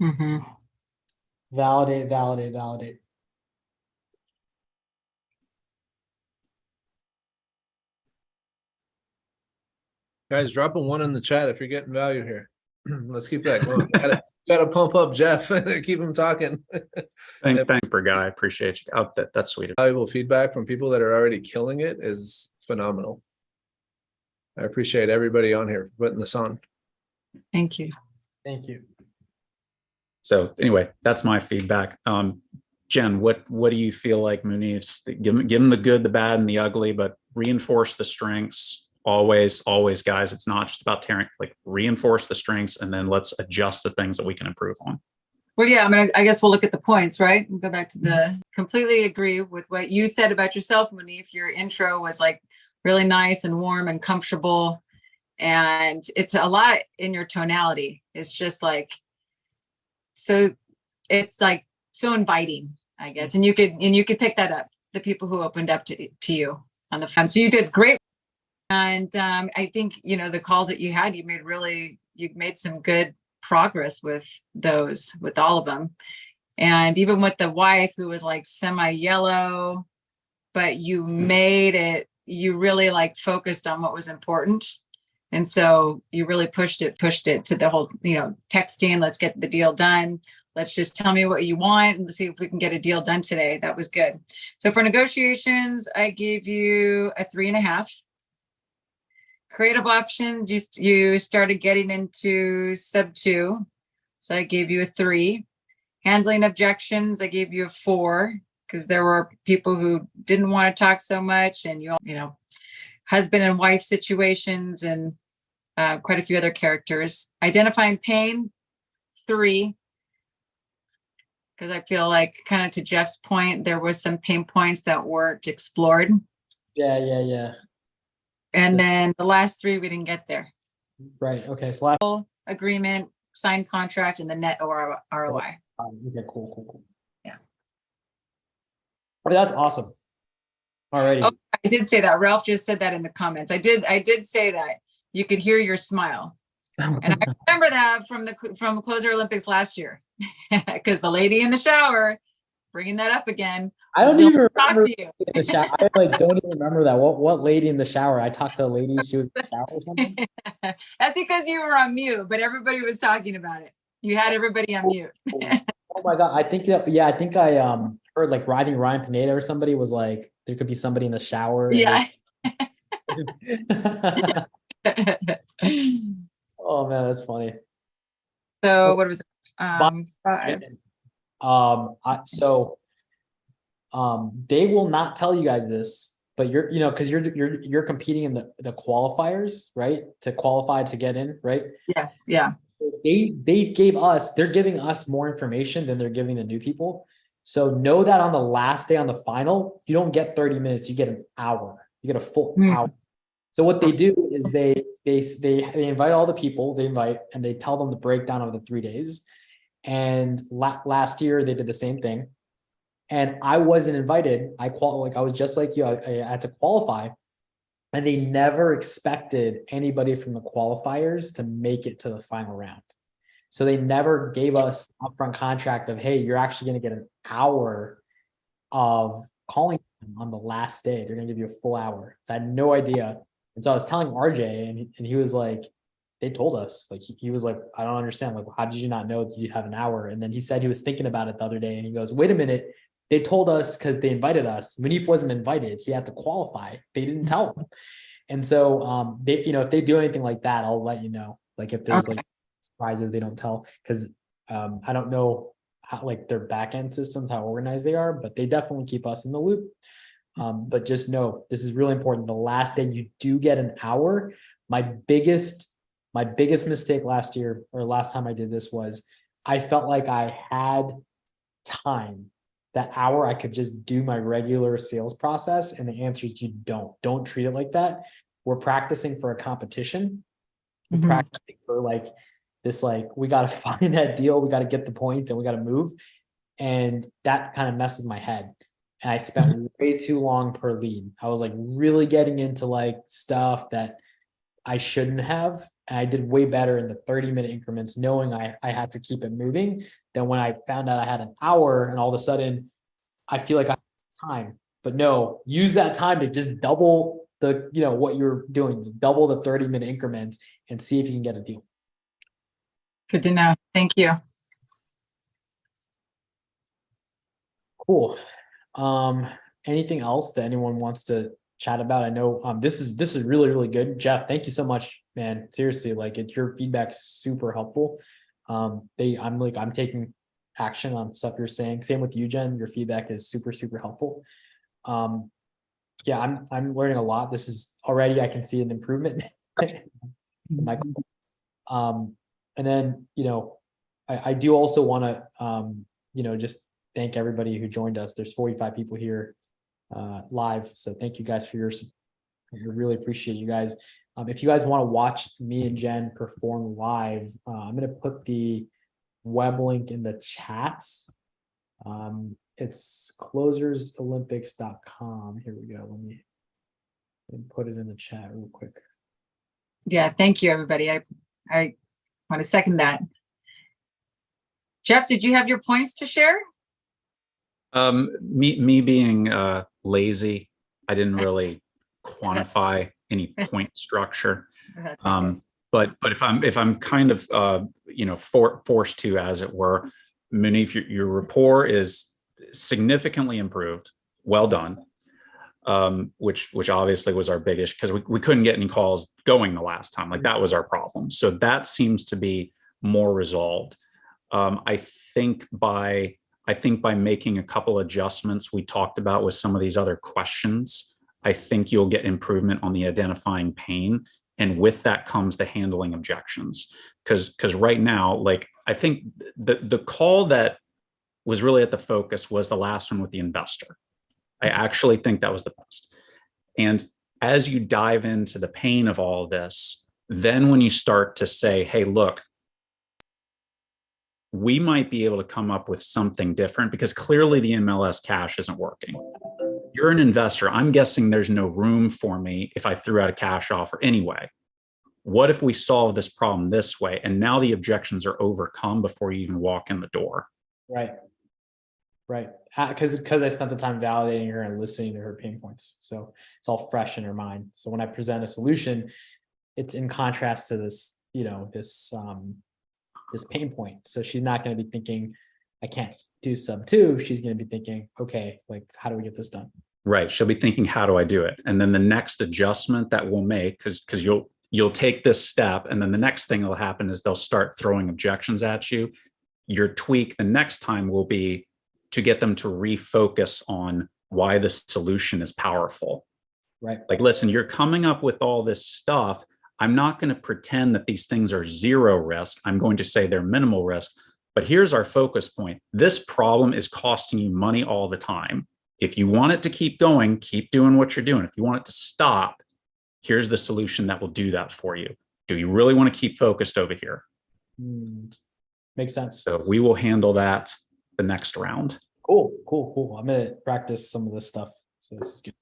Mm-hmm. Validate, validate, validate. Guys, drop a 1 in the chat if you're getting value here. Let's keep that going. Gotta pump up Jeff and keep him talking. Thanks, guy. I appreciate you. Oh, that's sweet. Valuable feedback from people that are already killing it is phenomenal. I appreciate everybody on here for putting this on. Thank you. Thank you. So anyway, that's my feedback. Jen, what do you feel like Munif's? Give him the good, the bad, and the ugly, but reinforce the strengths. Always, guys. It's not just about tearing. Like, reinforce the strengths, and then let's adjust the things that we can improve on. Well, yeah. I guess we'll look at the points, right? We'll go back to the. Completely agree with what you said about yourself, Munif. Your intro was like really nice and warm and comfortable, and it's a lot in your tonality. It's just like, so it's like so inviting, I guess, and you could pick that up. The people who opened up to you on the phone, so you did great. And I think, the calls that you had, you made some good progress with all of them. And even with the wife who was like semi-yellow, but you really like focused on what was important. And so you really pushed it to the whole, texting, let's get the deal done. Let's just tell me what you want and let's see if we can get a deal done today. That was good. So for negotiations, I gave you a 3.5. Creative options, you started getting into sub 2. So I gave you a 3. Handling objections, I gave you a 4. because there were people who didn't want to talk so much, and you know, husband and wife situations, and quite a few other characters. Identifying pain, 3, because I feel like, kind of to Jeff's point, there was some pain points that weren't explored. Yeah. And then the last 3, we didn't get there. Right. Okay. So last Agreement, signed contract, and the net ROI. okay, cool. Yeah. Oh, that's awesome. Alrighty. Oh, I did say that. Ralph just said that in the comments. I did say that. You could hear your smile. And I remember that from Closer Olympics last year, because the lady in the shower, bringing that up again. I don't even remember you. in the shower. I like don't even remember that. What lady in the shower? I talked to a lady. She was in the shower or something. That's because you were on mute, but everybody was talking about it. You had everybody on mute. Oh my god! I think I heard like Ryan Pineda or somebody was like, there could be somebody in the shower. Yeah. Oh man, that's funny. So what was it? 5. They will not tell you guys this, but because you're competing in the qualifiers, right? To qualify to get in, right? Yes. Yeah. They're giving us more information than they're giving the new people. So know that on the last day on the final, you don't get 30 minutes, you get an hour. You get a full hour. So what they do is they invite all the people, and they tell them the breakdown of the 3 days. And last year they did the same thing. And I wasn't invited. I was just like you. I had to qualify, and they never expected anybody from the qualifiers to make it to the final round. So they never gave us upfront contract of, hey, you're actually going to get an hour of calling on the last day. They're going to give you a full hour. So I had no idea. And so I was telling RJ, and he was like, they told us, like, he was like, I don't understand. Like, how did you not know that you have an hour? And then he said he was thinking about it the other day, and he goes, wait a minute. They told us because they invited us. Munif wasn't invited. He had to qualify. They didn't tell him. And so if they do anything like that, I'll let you know. Like if there's like surprises they don't tell, because I don't know how like their back end systems, how organized they are, but they definitely keep us in the loop. But just know this is really important. The last day you do get an hour. My biggest mistake last year, or last time I did this, was I felt like I had time. That hour I could just do my regular sales process, and the answer is you don't treat it like that. We're practicing for a competition. We're practicing for like this, like we got to find that deal, we got to get the point, and we got to move. And that kind of messed with my head. And I spent way too long per lead. I was like really getting into like stuff that I shouldn't have. And I did way better in the 30-minute increments, knowing I had to keep it moving, than when I found out I had an hour and all of a sudden I feel like I have time. But no, use that time to just double the, what you're doing, double the 30-minute increments, and see if you can get a deal. Good to know. Thank you. Cool. Anything else that anyone wants to chat about? I know this is really, really good. Jeff, thank you so much, man. Seriously, like your feedback's super helpful. I'm taking action on stuff you're saying. Same with you, Jen. Your feedback is super, super helpful. Yeah, I'm learning a lot. This is already, I can see an improvement. And then, I do also want to, just thank everybody who joined us. There's 45 people here live. So thank you guys for your support. I really appreciate you guys. If you guys want to watch me and Jen perform live, I'm going to put the web link in the chats. It's closersolympics.com. Here we go. Let me put it in the chat real quick. Yeah, thank you, everybody. I want to second that. Jeff, did you have your points to share? Me being lazy, I didn't really quantify any point structure. That's okay. But if I'm kind of forced to, as it were, Munif, your rapport is significantly improved. Well done. Which obviously was our big issue, because we couldn't get any calls going the last time. Like that was our problem. So that seems to be more resolved. I think by I think by making a couple adjustments we talked about with some of these other questions, I think you'll get improvement on the identifying pain. And with that comes the handling objections. Because right now, like, I think the call that was really at the focus was the last one with the investor. I actually think that was the best. And as you dive into the pain of all of this, then when you start to say, hey, look, we might be able to come up with something different, because clearly the MLS cash isn't working. You're an investor. I'm guessing there's no room for me if I threw out a cash offer anyway. What if we solve this problem this way? And now the objections are overcome before you even walk in the door. Right. Right. Because I spent the time validating her and listening to her pain points. So it's all fresh in her mind. So when I present a solution, it's in contrast to this, this pain point. So she's not going to be thinking, I can't do sub 2. She's going to be thinking, okay, like, how do we get this done? Right. She'll be thinking, how do I do it? And then the next adjustment that we'll make, because you'll take this step, and then the next thing that'll happen is they'll start throwing objections at you. Your tweak the next time will be to get them to refocus on why the solution is powerful. Right. Like, listen, you're coming up with all this stuff. I'm not going to pretend that these things are zero risk. I'm going to say they're minimal risk. But here's our focus point. This problem is costing you money all the time. If you want it to keep going, keep doing what you're doing. If you want it to stop, here's the solution that will do that for you. Do you really want to keep focused over here? Makes sense. So we will handle that the next round. Cool. I'm going to practice some of this stuff. So this is good.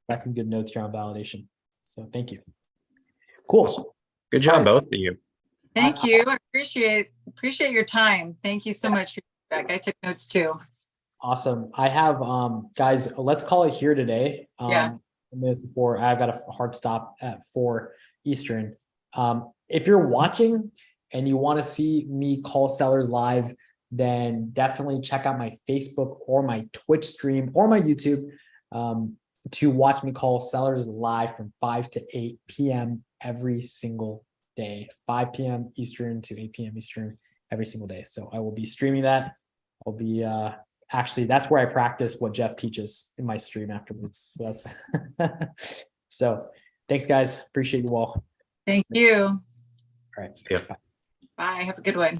Got some good notes around validation. So thank you. Cool. Awesome. Good job, both of you. Thank you. I appreciate your time. Thank you so much for your feedback. I took notes too. Awesome. I have guys, let's call it here today. Minutes before I've got a hard stop at 4 Eastern. If you're watching and you want to see me call sellers live, then definitely check out my Facebook or my Twitch stream or my YouTube to watch me call sellers live from 5 to 8 p.m. every single day, 5 p.m. Eastern to 8 p.m. Eastern every single day. So I will be streaming that. I'll be actually, that's where I practice what Jeff teaches in my stream afterwards. So that's so thanks, guys. Appreciate you all. Thank you. All right. Yeah. Bye. Have a good one.